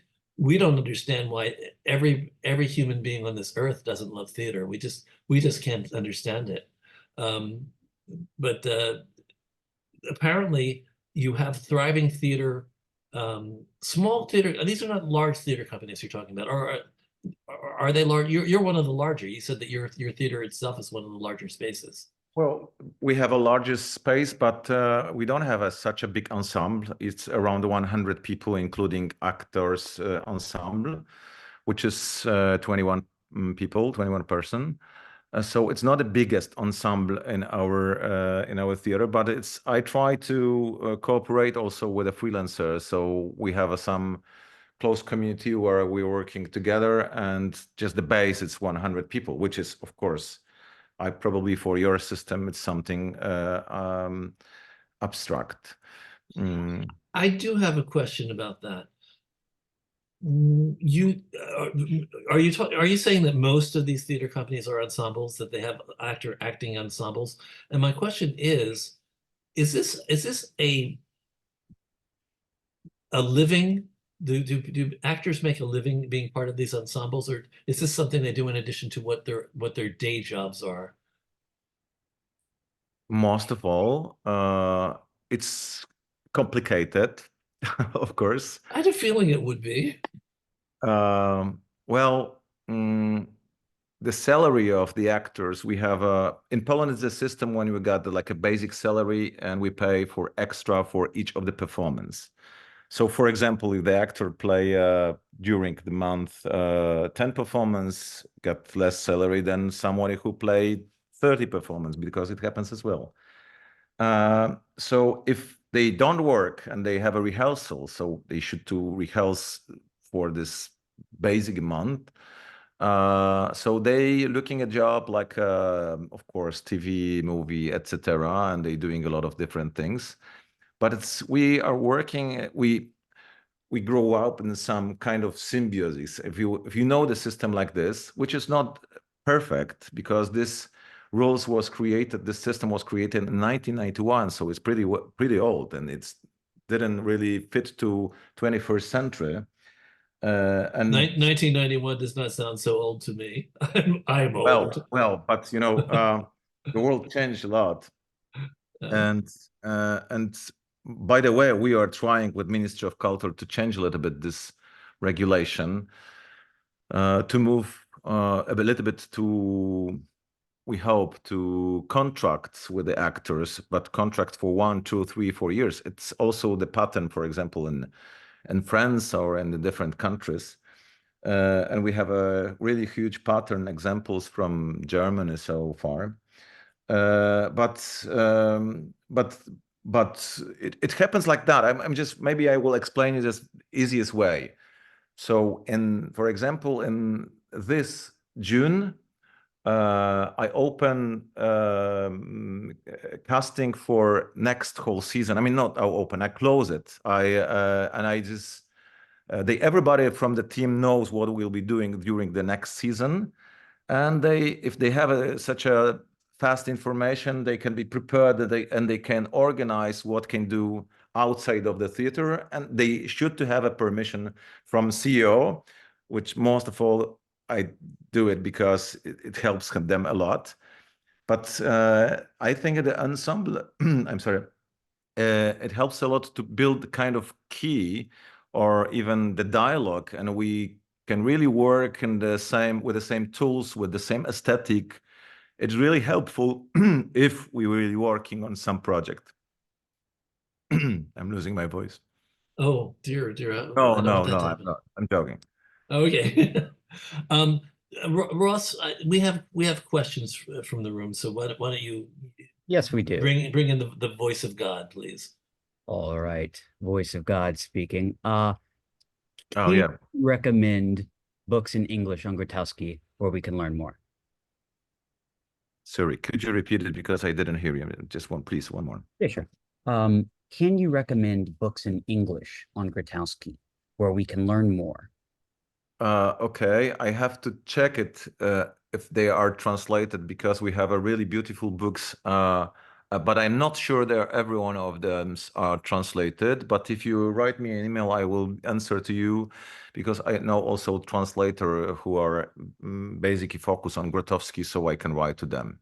Speaker 1: don't understand why every human being on this earth doesn't love theater. We just can't understand it. Um, but apparently you have thriving theater, small theater. These are not large theater companies you're talking about, or are they large? You're one of the larger. You said that your theater itself is one of the larger spaces.
Speaker 2: Well, we have a largest space, but we don't have such a big ensemble. It's around 100 people, including actors ensemble, which is 21 people, 21 person. So it's not the biggest ensemble in our theater, but I try to cooperate also with a freelancer. So we have some close community where we're working together, and just the base it's 100 people, which is of course, I probably for your system it's something abstract.
Speaker 1: I do have a question about that. You are you saying that most of these theater companies are ensembles, that they have acting ensembles? And my question is this a living? Do actors make a living being part of these ensembles, or is this something they do in addition to what their day jobs are?
Speaker 2: Most of all, it's complicated, of course.
Speaker 1: I had a feeling it would be.
Speaker 2: Well, the salary of the actors, we have in Poland it's a system when we got like a basic salary and we pay for extra for each of the performance. So for example, if the actor play during the month 10 performance, got less salary than somebody who played 30 performance, because it happens as well. So if they don't work and they have a rehearsal, so they should to rehearse for this basic month. So they looking a job like, of course, TV, movie, etc., and they doing a lot of different things. But we are working. We grow up in some kind of symbiosis. If you know the system like this, which is not perfect because this this system was created in 1991, so it's pretty old, and it didn't really fit to 21st century. And
Speaker 1: 1991 does not sound so old to me. I'm old.
Speaker 2: but the world changed a lot.
Speaker 1: Uh,
Speaker 2: And by the way, we are trying with Ministry of Culture to change a little bit this regulation, to move a little bit to, we hope, to contracts with the actors, but contracts for 1, 2, 3, 4 years. It's also the pattern, for example, in France or in the different countries. And we have a really huge pattern examples from Germany so far. But it happens like that. I'm just, maybe I will explain it as easiest way. So for example, in this June, I open casting for next whole season. I mean, not I open, I close it. I just everybody from the team knows what we'll be doing during the next season, and if they have such a fast information, they can be prepared, and they can organize what can do outside of the theater, and they should to have a permission from CEO, which most of all I do it because it helps them a lot. But I think the ensemble, I'm sorry, it helps a lot to build kind of key or even the dialogue, and we can really work in with the same tools, with the same aesthetic. It's really helpful if we really working on some project. I'm losing my voice.
Speaker 1: oh dear, dear. I
Speaker 2: No,
Speaker 1: don't
Speaker 2: no,
Speaker 1: want that
Speaker 2: no,
Speaker 1: to
Speaker 2: I'm
Speaker 1: happen.
Speaker 2: not. I'm joking.
Speaker 1: Okay. um, Ross, we have questions from the room. So why don't you
Speaker 3: Yes, we do.
Speaker 1: bring in the voice of God, please?
Speaker 3: All right. Voice of God speaking.
Speaker 2: Oh,
Speaker 3: Can
Speaker 2: yeah.
Speaker 3: you recommend books in English on Grotowski where we can learn more?
Speaker 2: Sorry, could you repeat it because I didn't hear you? Just one, please, one more.
Speaker 3: Yeah, sure. Can you recommend books in English on Grotowski where we can learn more?
Speaker 2: Okay, I have to check it if they are translated, because we have a really beautiful books, but I'm not sure that every one of them are translated. But if you write me an email, I will answer to you, because I know also translator who are basically focused on Grotowski, so I can write to them.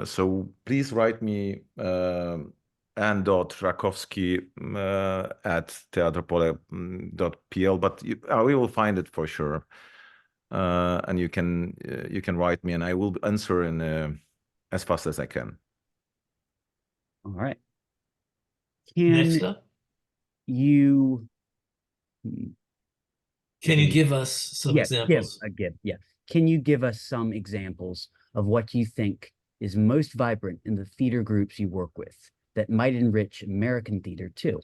Speaker 2: So please write me Rakowski at teatropole.pl, but we will find it for sure. And you can write me, and I will answer in as fast as I can.
Speaker 3: All right.
Speaker 1: Next
Speaker 3: Can
Speaker 1: up,
Speaker 3: you
Speaker 1: Can you give us some examples?
Speaker 3: Yeah. Can you give us some examples of what you think is most vibrant in the theater groups you work with that might enrich American theater too?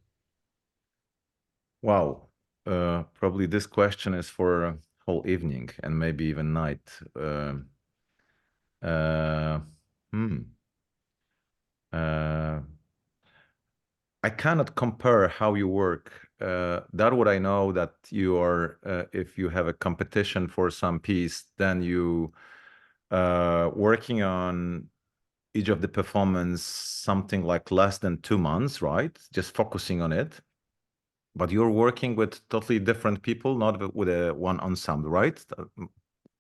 Speaker 2: Wow. Probably this question is for a whole evening and maybe even night. Uh, hmm. I cannot compare how you work. That what I know that you are, if you have a competition for some piece, then you working on each of the performance something like less than 2 months, right? Just focusing on it. But you're working with totally different people, not with a one ensemble, right?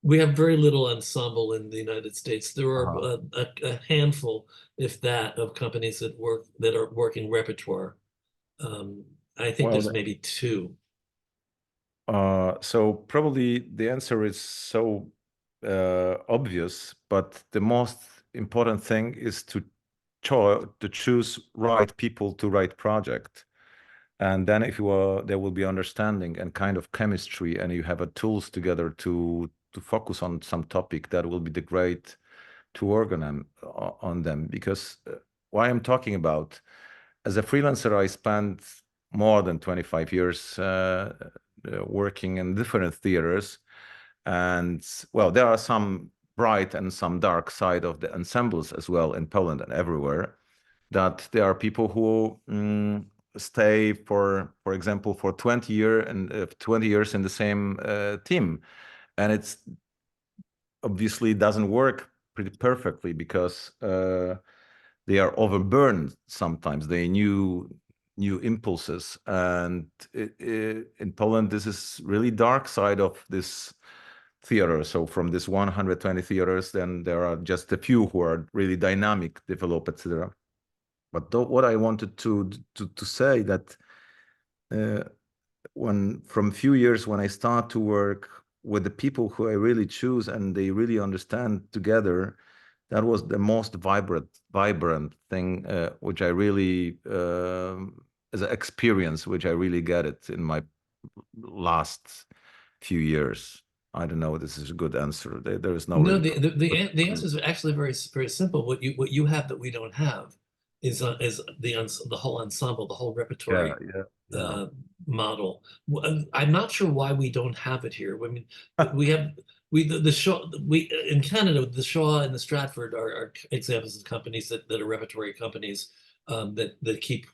Speaker 1: We have very little ensemble in the United States. There are a handful, if that, of companies that are working repertoire. I think there's maybe 2.
Speaker 2: So probably the answer is so obvious, but the most important thing is to choose right people to right project. And then if you are, there will be understanding and kind of chemistry, and you have a tools together to focus on some topic, that will be the great to work on them. Because why I'm talking about, as a freelancer, I spent more than 25 years working in different theaters. And well, there are some bright and some dark side of the ensembles as well in Poland and everywhere, that there are people who stay for example, for 20 years in the same team. And it's obviously doesn't work pretty perfectly because they are overburned sometimes. They new impulses. And in Poland, this is really dark side of this theater. So from this 120 theaters, then there are just a few who are really dynamic, develop, etc. But what I wanted to say that when from few years when I start to work with the people who I really choose and they really understand together, that was the most vibrant thing, which I really as an experience, which I really get it in my last few years. I don't know. This is a good answer. There is no.
Speaker 1: No, the answer is actually very simple. What you have that we don't have is the whole ensemble, the whole repertory model. I'm not sure why we don't have it here. I mean, we have the Shaw. In Canada, the Shaw and the Stratford are examples of companies that are repertory companies that keep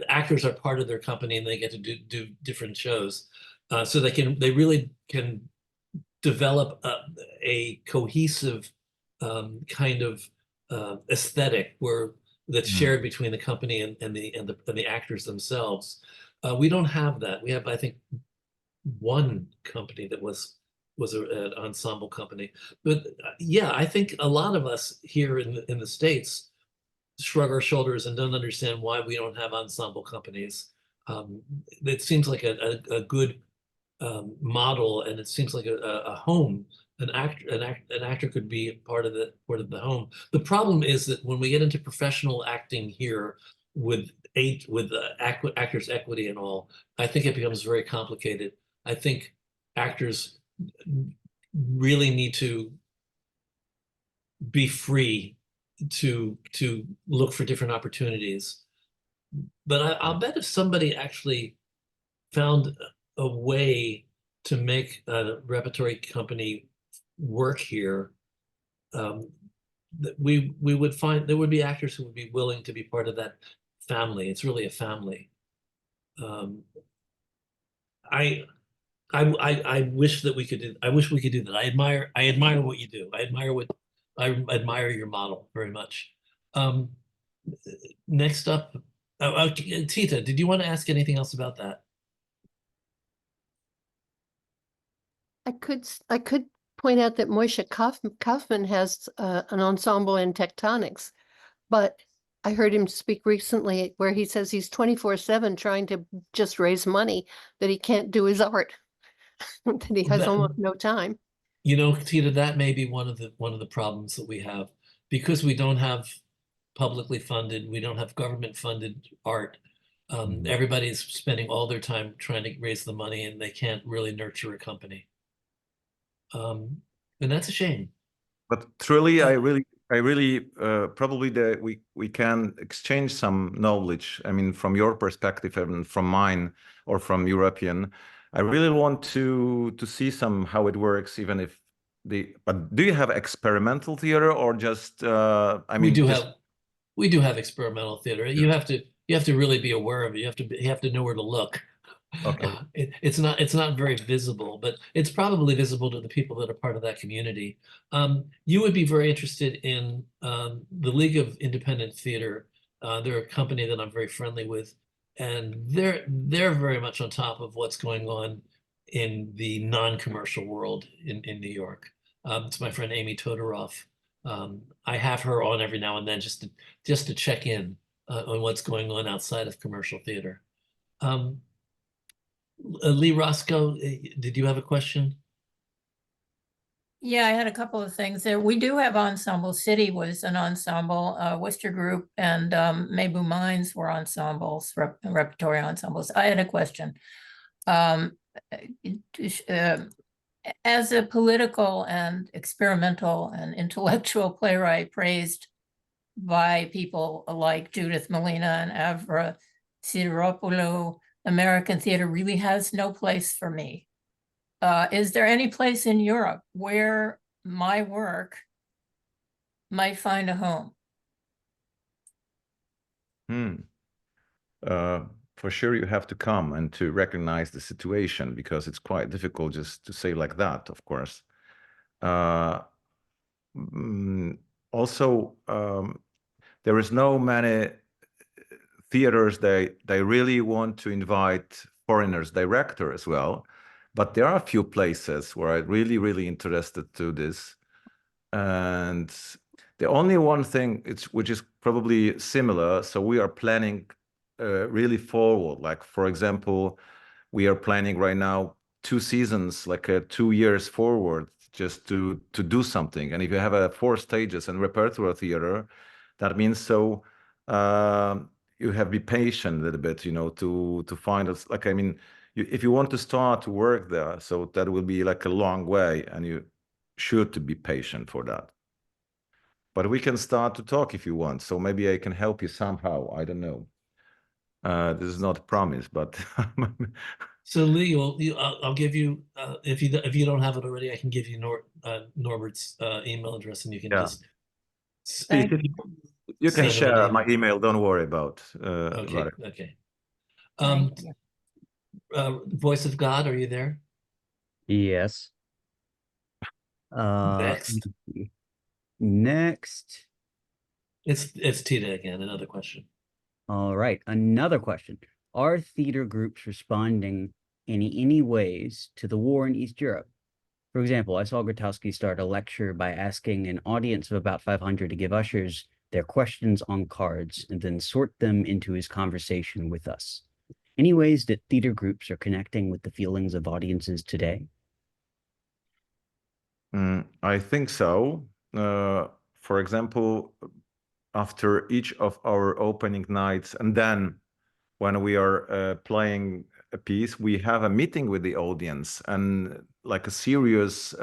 Speaker 1: actors are part of their company and they get to do different shows. So they really can develop a cohesive kind of aesthetic that's shared between the company and the actors themselves. We don't have that. We have, I think, one company that was an ensemble company. But yeah, I think a lot of us here in the States shrug our shoulders and don't understand why we don't have ensemble companies. It seems like a good model, and it seems like a home. An actor could be part of the home. The problem is that when we get into professional acting here with actors' equity and all, I think it becomes very complicated. I think actors really need to be free to look for different opportunities. But I'll bet if somebody actually found a way to make a repertory company work here, that we would find there would be actors who would be willing to be part of that family. It's really a family. I wish that we could do. I wish we could do that. I admire what you do. I admire your model very much. Next up, Tita, did you want to ask anything else about that?
Speaker 4: I could point out that Moishe Kaufman has an ensemble in tectonics, but I heard him speak recently where he says he's 24/7 trying to just raise money, that he can't do his art, that he has almost no time.
Speaker 1: You know, Tita, that may be one of the problems that we have, because we don't have publicly funded, we don't have government funded art. Everybody's spending all their time trying to raise the money, and they can't really nurture a company. And that's a shame.
Speaker 2: But truly, I really probably we can exchange some knowledge. I mean, from your perspective and from mine, or from European. I really want to see some how it works, even if but do you have experimental theater, or just I mean,
Speaker 1: we do have experimental theater. You have to really be aware of it. You have to know where to look.
Speaker 2: Okay.
Speaker 1: It's not very visible, but it's probably visible to the people that are part of that community. You would be very interested in the League of Independent Theater. They're a company that I'm very friendly with, and they're very much on top of what's going on in the non-commercial world in New York. It's my friend Amy Todorov. I have her on every now and then just to check in on what's going on outside of commercial theater. Lee Roscoe, did you have a question?
Speaker 5: Yeah, I had a couple of things there. We do have ensembles. City was an ensemble, Worcester Group and Mabu Mines were ensembles, repertory ensembles. I had a question. As a political and experimental and intellectual playwright praised by people like Judith Molina and Avra Sideropoulou, American theater really has no place for me. Is there any place in Europe where my work might find a home?
Speaker 2: For sure, you have to come and to recognize the situation, because it's quite difficult just to say like that, of course. Also, there is no many theaters they really want to invite foreigners director as well, but there are a few places where I'm really interested to this. And the only one thing which is probably similar, so we are planning really forward. Like, for example, we are planning right now 2 seasons, like 2 years forward, just to do something. And if you have 4 stages and repertoire theater, that means so you have to be patient a little bit, you know, to find us. Like, I mean, if you want to start to work there, so that will be like a long way, and you should to be patient for that. But we can start to talk if you want. So maybe I can help you somehow. I don't know. This is not a promise, but
Speaker 1: So Lee, I'll give you if you don't have it already, I can give you Norbert's email address, and you can just
Speaker 2: you can
Speaker 1: send him an
Speaker 2: share
Speaker 1: email.
Speaker 2: my email. Don't worry about
Speaker 1: Okay.
Speaker 2: it.
Speaker 1: Okay.
Speaker 5: Thank you.
Speaker 1: Voice of God, are you there?
Speaker 3: Yes.
Speaker 1: Next.
Speaker 3: Next.
Speaker 1: It's Tita again, another question.
Speaker 3: All right, another question. Are theater groups responding in any ways to the war in East Europe? For example, I saw Grotowski start a lecture by asking an audience of about 500 to give ushers their questions on cards and then sort them into his conversation with us. Any ways that theater groups are connecting with the feelings of audiences today?
Speaker 2: I think so. For example, after each of our opening nights, and then when we are playing a piece, we have a meeting with the audience, and like a serious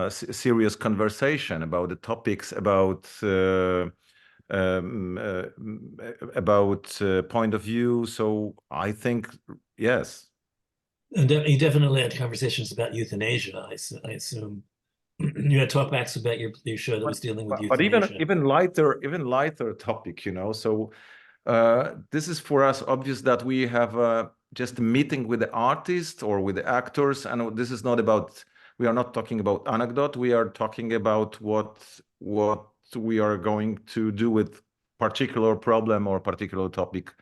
Speaker 2: serious conversation about the topics, about point of view. So I think yes.
Speaker 1: And you definitely had conversations about euthanasia, I assume. You had talkbacks about your show that was dealing with euthanasia.
Speaker 2: But even lighter topic, you know. So this is for us obvious that we have just a meeting with the artist or with the actors, and this is not about. We are not talking about anecdote. We are talking about what we are going to do with particular problem or particular topic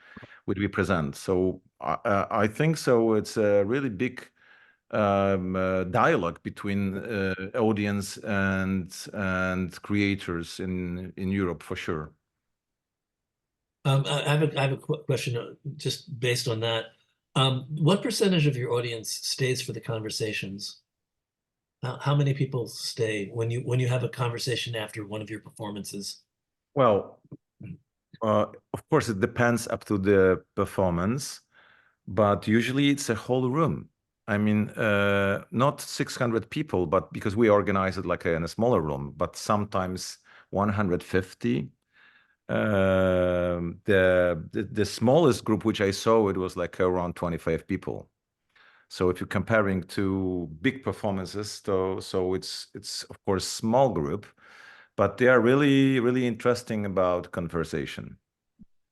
Speaker 2: which we present. So I think so. It's a really big dialogue between audience and creators in Europe, for sure.
Speaker 1: I have a question just based on that. What percentage of your audience stays for the conversations? How many people stay when you have a conversation after one of your performances?
Speaker 2: Well, Of course, it depends up to the performance, but usually it's a whole room. I mean, not 600 people, but because we organize it like in a smaller room, but sometimes 150. The smallest group which I saw, it was like around 25 people. So if you're comparing to big performances, so it's of course small group, but they are really interesting about conversation.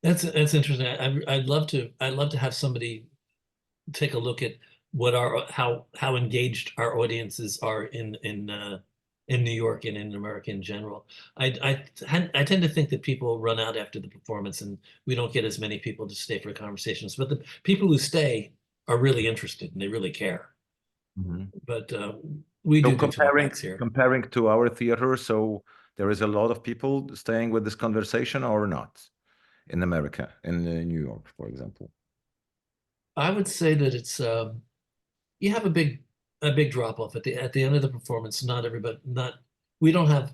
Speaker 1: That's interesting. I'd love to have somebody take a look at what how engaged our audiences are in New York and in America in general. I tend to think that people run out after the performance and we don't get as many people to stay for conversations. But the people who stay are really interested and they really care. But we
Speaker 2: So
Speaker 1: do talkbacks here.
Speaker 2: comparing to our theater, so there is a lot of people staying with this conversation or not in America, in New York, for example.
Speaker 1: I would say that it's you have a big drop off at the end of the performance. Not everybody, we don't have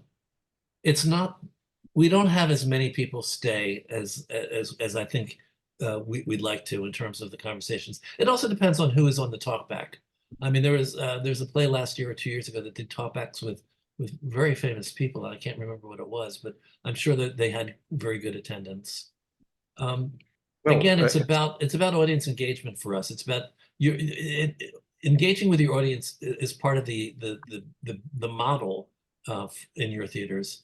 Speaker 1: we don't have as many people stay as I think we'd like to in terms of the conversations. It also depends on who is on the talkback. I mean, there's a play last year or 2 years ago that did talkbacks with very famous people. I can't remember what it was, but I'm sure that they had very good attendance. Again, it's about audience engagement for us. It's about engaging with your audience is part of the model in your theaters.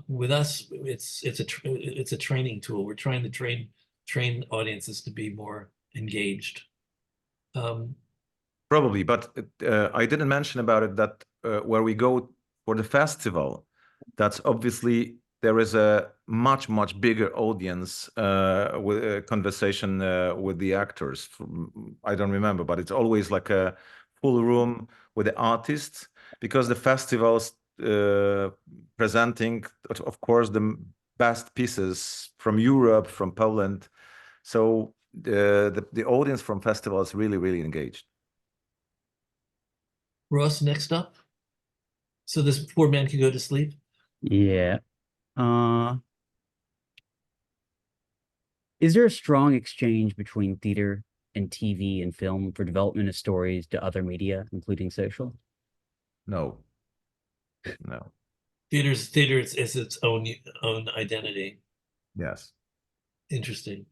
Speaker 1: With us, it's a training tool. We're trying to train audiences to be more engaged.
Speaker 2: Probably, but I didn't mention about it that where we go for the festival, that's obviously there is a much bigger audience with a conversation with the actors. I don't remember, but it's always like a full room with the artists because the festivals presenting, of course, the best pieces from Europe, from Poland. So the audience from festivals really engaged.
Speaker 1: Ross, next up. So this poor man can go to sleep.
Speaker 3: Yeah. Is there a strong exchange between theater and TV and film for development of stories to other media, including social?
Speaker 2: No.
Speaker 1: Theater is its own identity.
Speaker 2: Yes.
Speaker 1: Interesting.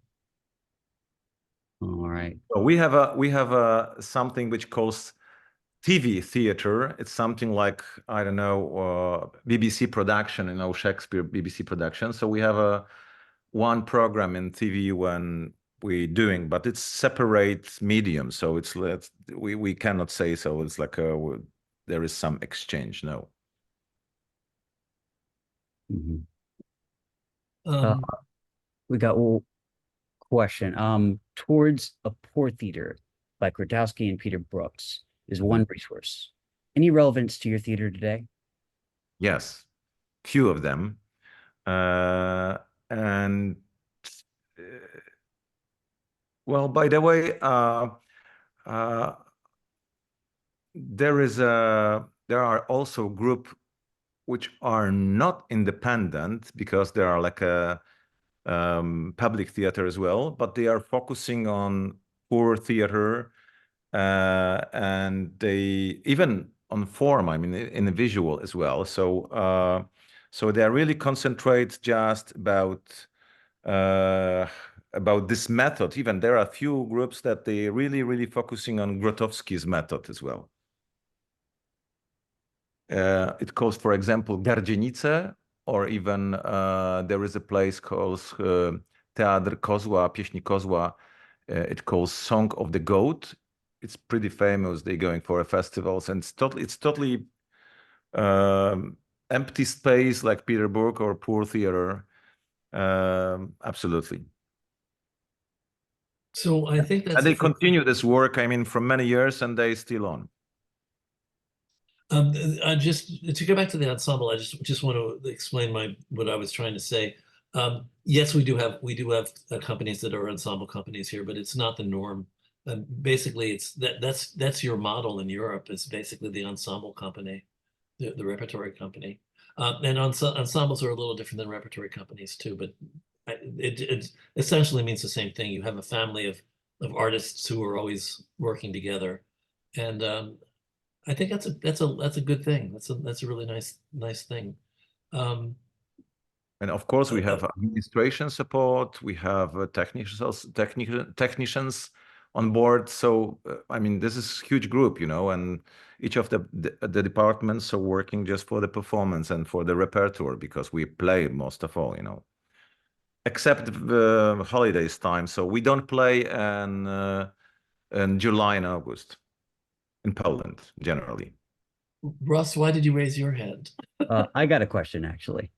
Speaker 3: All right.
Speaker 2: So we have something which calls TV theater. It's something like, I don't know, BBC production, Shakespeare BBC production. So we have one program in TV when we're doing, but it's separate medium. So we cannot say so. It's like there is some exchange. No.
Speaker 3: We got a question. Towards a Poor Theater by Grotowski and Peter Brooks is one resource. Any relevance to your theater today?
Speaker 2: Yes, few of them. Well, by the way, there are also groups which are not independent because they are like a public theater as well, but they are focusing on poor theater and they even on form, I mean, in a visual as well. So they are really concentrate just about this method. Even there are a few groups that they really focusing on Grotowski's method as well. It calls, for example, Gardzienice, or even there is a place called Teatr Kozła, Pieśni Kozła. It calls Song of the Goat. It's pretty famous. They're going for festivals, and it's totally empty space like Peterburg or Poor Theater. Absolutely.
Speaker 1: So I think that's.
Speaker 2: And they continue this work, I mean, for many years, and they still on.
Speaker 1: Just to go back to the ensemble, I just want to explain what I was trying to say. Yes, we do have companies that are ensemble companies here, but it's not the norm. Basically, that's your model in Europe. Is basically the ensemble company, the repertory company, and ensembles are a little different than repertory companies too. But it essentially means the same thing. You have a family of artists who are always working together, and I think that's a good thing. That's a really nice thing.
Speaker 2: And of course, we have administration support. We have technicians on board. So I mean, this is a huge group, you know, and each of the departments are working just for the performance and for the repertoire, because we play most of all, you know, except the holidays time. So we don't play in July and August in Poland generally.
Speaker 1: Russ, why did you raise your hand?
Speaker 3: I got a question, actually.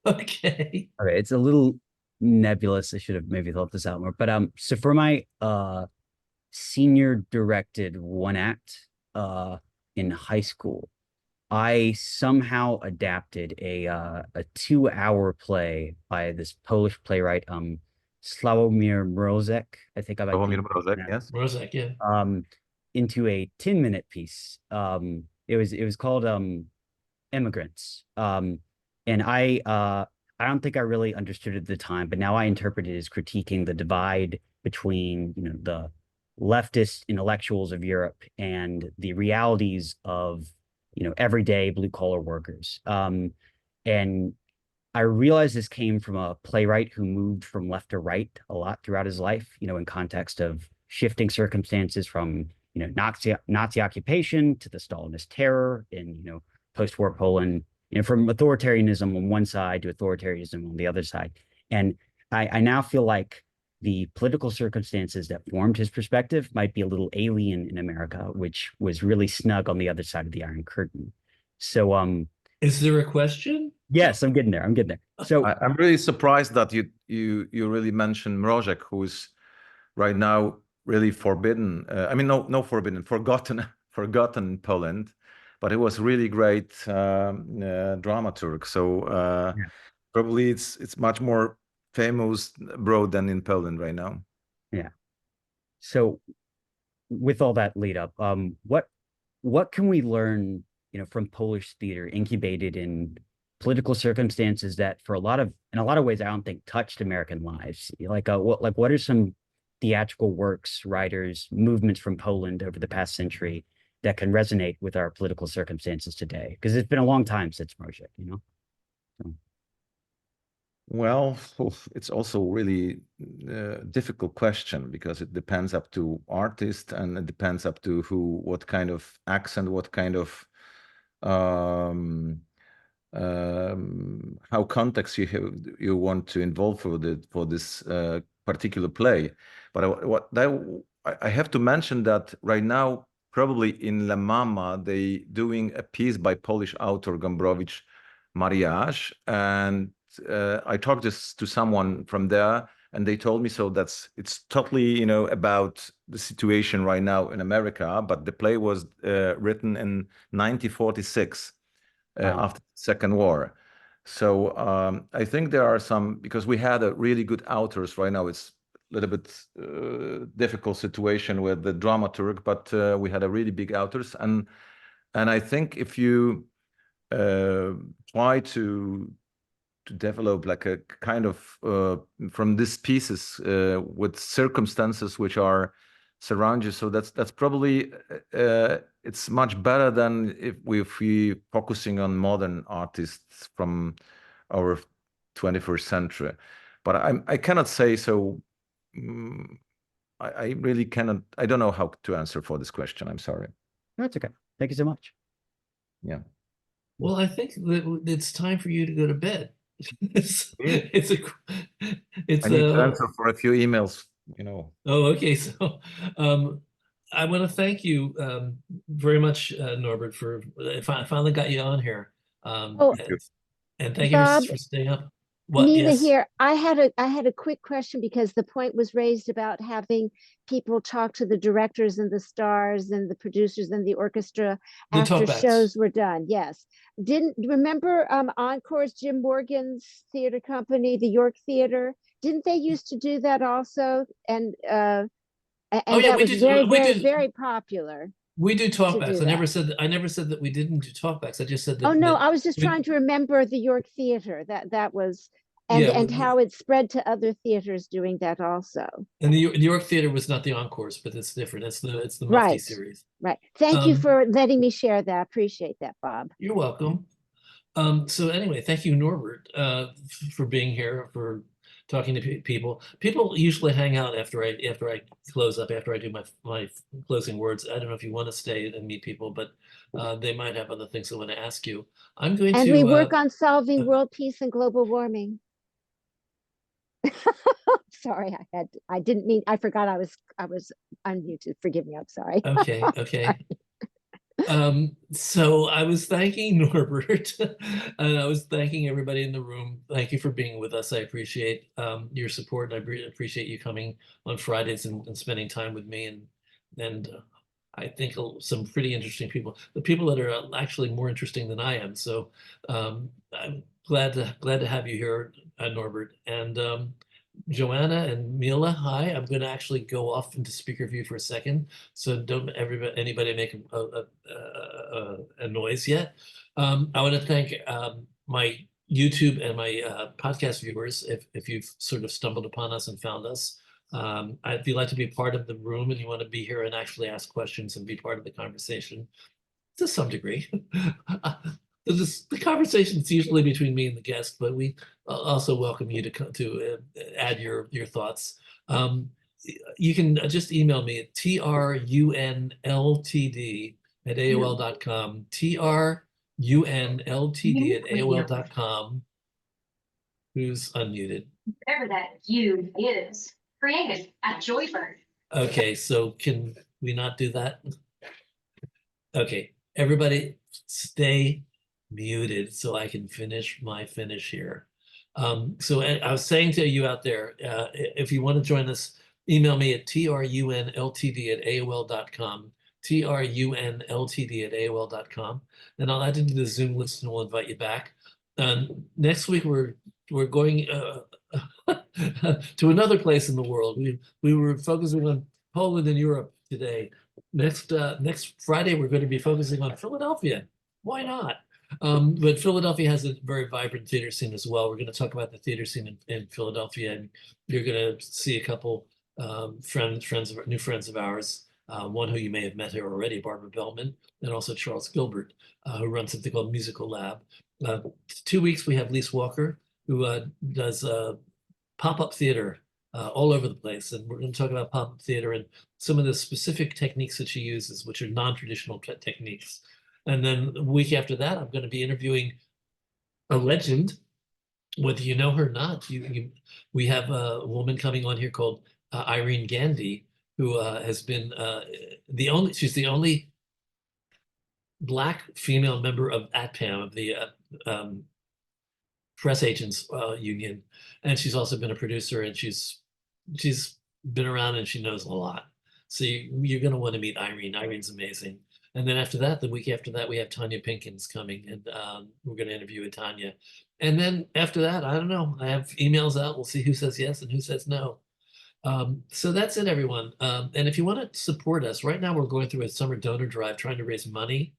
Speaker 1: Okay.
Speaker 3: Okay, it's a little nebulous. I should have maybe thought this out more. But so for my senior directed one act in high school, I somehow adapted a 2-hour play by this Polish playwright, Sławomir Mrozek. I think I've
Speaker 2: Sławomir Mrozek, yes.
Speaker 1: Mrozek, yeah.
Speaker 3: Into a 10-minute piece. It was called Immigrants. And I don't think I really understood it at the time, but now I interpret it as critiquing the divide between, you know, the leftist intellectuals of Europe and the realities of, you know, everyday blue collar workers. And I realized this came from a playwright who moved from left to right a lot throughout his life, you know, in context of shifting circumstances from, you know, Nazi occupation to the Stalinist terror in, you know, post-war Poland, you know, from authoritarianism on one side to authoritarianism on the other side. And I now feel like the political circumstances that formed his perspective might be a little alien in America, which was really snug on the other side of the Iron Curtain. So,
Speaker 1: is there a question?
Speaker 3: Yes, I'm getting there. I'm getting there. So
Speaker 2: I'm really surprised that you really mentioned Mrozek, who's right now really forbidden. I mean, no forbidden, forgotten in Poland, but he was really great dramaturg. So
Speaker 3: yeah.
Speaker 2: Probably it's much more famous abroad than in Poland right now.
Speaker 3: Yeah. So with all that lead up, what can we learn, you know, from Polish theater incubated in political circumstances that in a lot of ways, I don't think touched American lives? Like what are some theatrical works, writers, movements from Poland over the past century that can resonate with our political circumstances today? Because it's been a long time since Mrozek, you know? So.
Speaker 2: Well, it's also really difficult question, because it depends up to artist, and it depends up to what kind of accent, what kind of how context you want to involve for this particular play. But I have to mention that right now, probably in La Mama, they doing a piece by Polish author Gombrowicz, Mariage, and I talked to someone from there, and they told me it's totally, you know, about the situation right now in America, but the play was written in 1946 after the Second War. So I think there are some, because we had a really good authors right now. It's a little bit difficult situation with the dramaturg, but we had a really big authors, and I think if you try to develop like a kind of from these pieces with circumstances which are surround you, so that's probably it's much better than if we focusing on modern artists from our 21st century. But I cannot say so. I really cannot. I don't know how to answer for this question. I'm sorry.
Speaker 3: That's okay. Thank you so much.
Speaker 2: Yeah.
Speaker 1: Well, I think that it's time for you to go to bed. it's
Speaker 2: I need to answer for a few emails, you know.
Speaker 1: Oh, okay. So I want to thank you very much, Norbert, for I finally got you on here. And thank
Speaker 6: Bob,
Speaker 1: you for staying up. What?
Speaker 6: Nina
Speaker 1: Yes.
Speaker 6: here. I had a quick question, because the point was raised about having people talk to the directors and the stars and the producers and the orchestra after shows were done. Yes. Didn't remember Encore's Jim Morgan's theater company, the York Theater? Didn't they used to do that also? And that was very popular.
Speaker 1: We do talkbacks. I never said that we didn't do talkbacks. I just said that.
Speaker 6: Oh no, I was just trying to remember the York Theater. That was and how it spread to other theaters doing that also.
Speaker 1: And the New York Theater was not the encores, but it's different. It's the Mufti
Speaker 6: Right.
Speaker 1: series.
Speaker 6: Right. Thank you for letting me share that. Appreciate that, Bob.
Speaker 1: You're welcome. So anyway, thank you, Norbert, for being here, for talking to people. People usually hang out after I close up, after I do my closing words. I don't know if you want to stay and meet people, but they might have other things they want to ask you. I'm going to.
Speaker 6: And we work on solving world peace and global warming. Sorry, I didn't mean, I forgot I was unmuted. Forgive me. I'm sorry.
Speaker 1: Okay. So I was thanking Norbert and I was thanking everybody in the room. Thank you for being with us. I appreciate your support. And I appreciate you coming on Fridays and spending time with me and I think some pretty interesting people, the people that are actually more interesting than I am. So I'm glad to have you here, Norbert. And Joanna and Mila, hi. I'm going to actually go off into speaker view for a second, so don't anybody make a noise yet. I want to thank my YouTube and my podcast viewers. If you've sort of stumbled upon us and found us, if you'd like to be part of the room and you want to be here and actually ask questions and be part of the conversation, to some degree. The conversation is usually between me and the guest, but we also welcome you to add your thoughts. You can just email me at trunltd@aol.com, trunltd@aol.com. Who's unmuted?
Speaker 7: Whatever that you is, created at Joybird. Okay,
Speaker 1: so can we not do that? Okay, everybody stay muted so I can finish my finish here. So I was saying to you out there, if you want to join us, email me at trunltd@aol.com, trunltd@aol.com, and I'll add you to the Zoom list and we'll invite you back. Next week we're going to another place in the world. We were focusing on Poland and Europe today. Next Friday we're going to be focusing on Philadelphia. Why not? But Philadelphia has a very vibrant theater scene as well. We're going to talk about the theater scene in Philadelphia, and you're going to see a couple new friends of ours. One who you may have met here already, Barbara Bellman, and also Charles Gilbert, who runs something called Musical Lab. 2 weeks we have Lise Walker, who does pop-up theater all over the place, and we're going to talk about pop-up theater and some of the specific techniques that she uses, which are non-traditional techniques. And then the week after that, I'm going to be interviewing a legend, whether you know her or not. We have a woman coming on here called Irene Gandy, who has been she's the only Black female member of ATPAM, of the Press Agents Union. And she's also been a producer, and she's been around and she knows a lot. So you're going to want to meet Irene. Irene's amazing. And then after that, the week after that, we have Tanya Pinkins coming, and we're going to interview with Tanya. And then after that, I don't know. I have emails out. We'll see who says yes and who says no. So that's it, everyone. And if you want to support us, right now we're going through a summer donor drive trying to raise money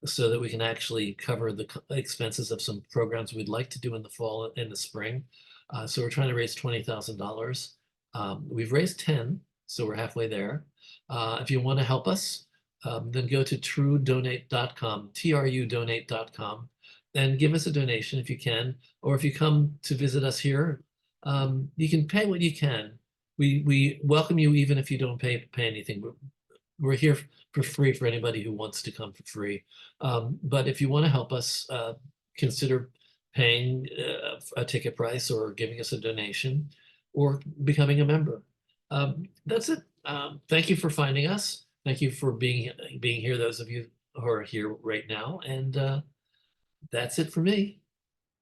Speaker 1: so that we can actually cover the expenses of some programs we'd like to do in the fall and the spring. So we're trying to raise $20,000. We've raised 10, so we're halfway there. If you want to help us, then go to trudonate.com, trudonate.com, and give us a donation if you can, or if you come to visit us here, you can pay what you can. We welcome you even if you don't pay anything. We're here for free for anybody who wants to come for free. But if you want to help us, consider paying a ticket price or giving us a donation or becoming a member. That's it. Thank you for finding us. Thank you for being here, those of you who are here right now. And that's it for me.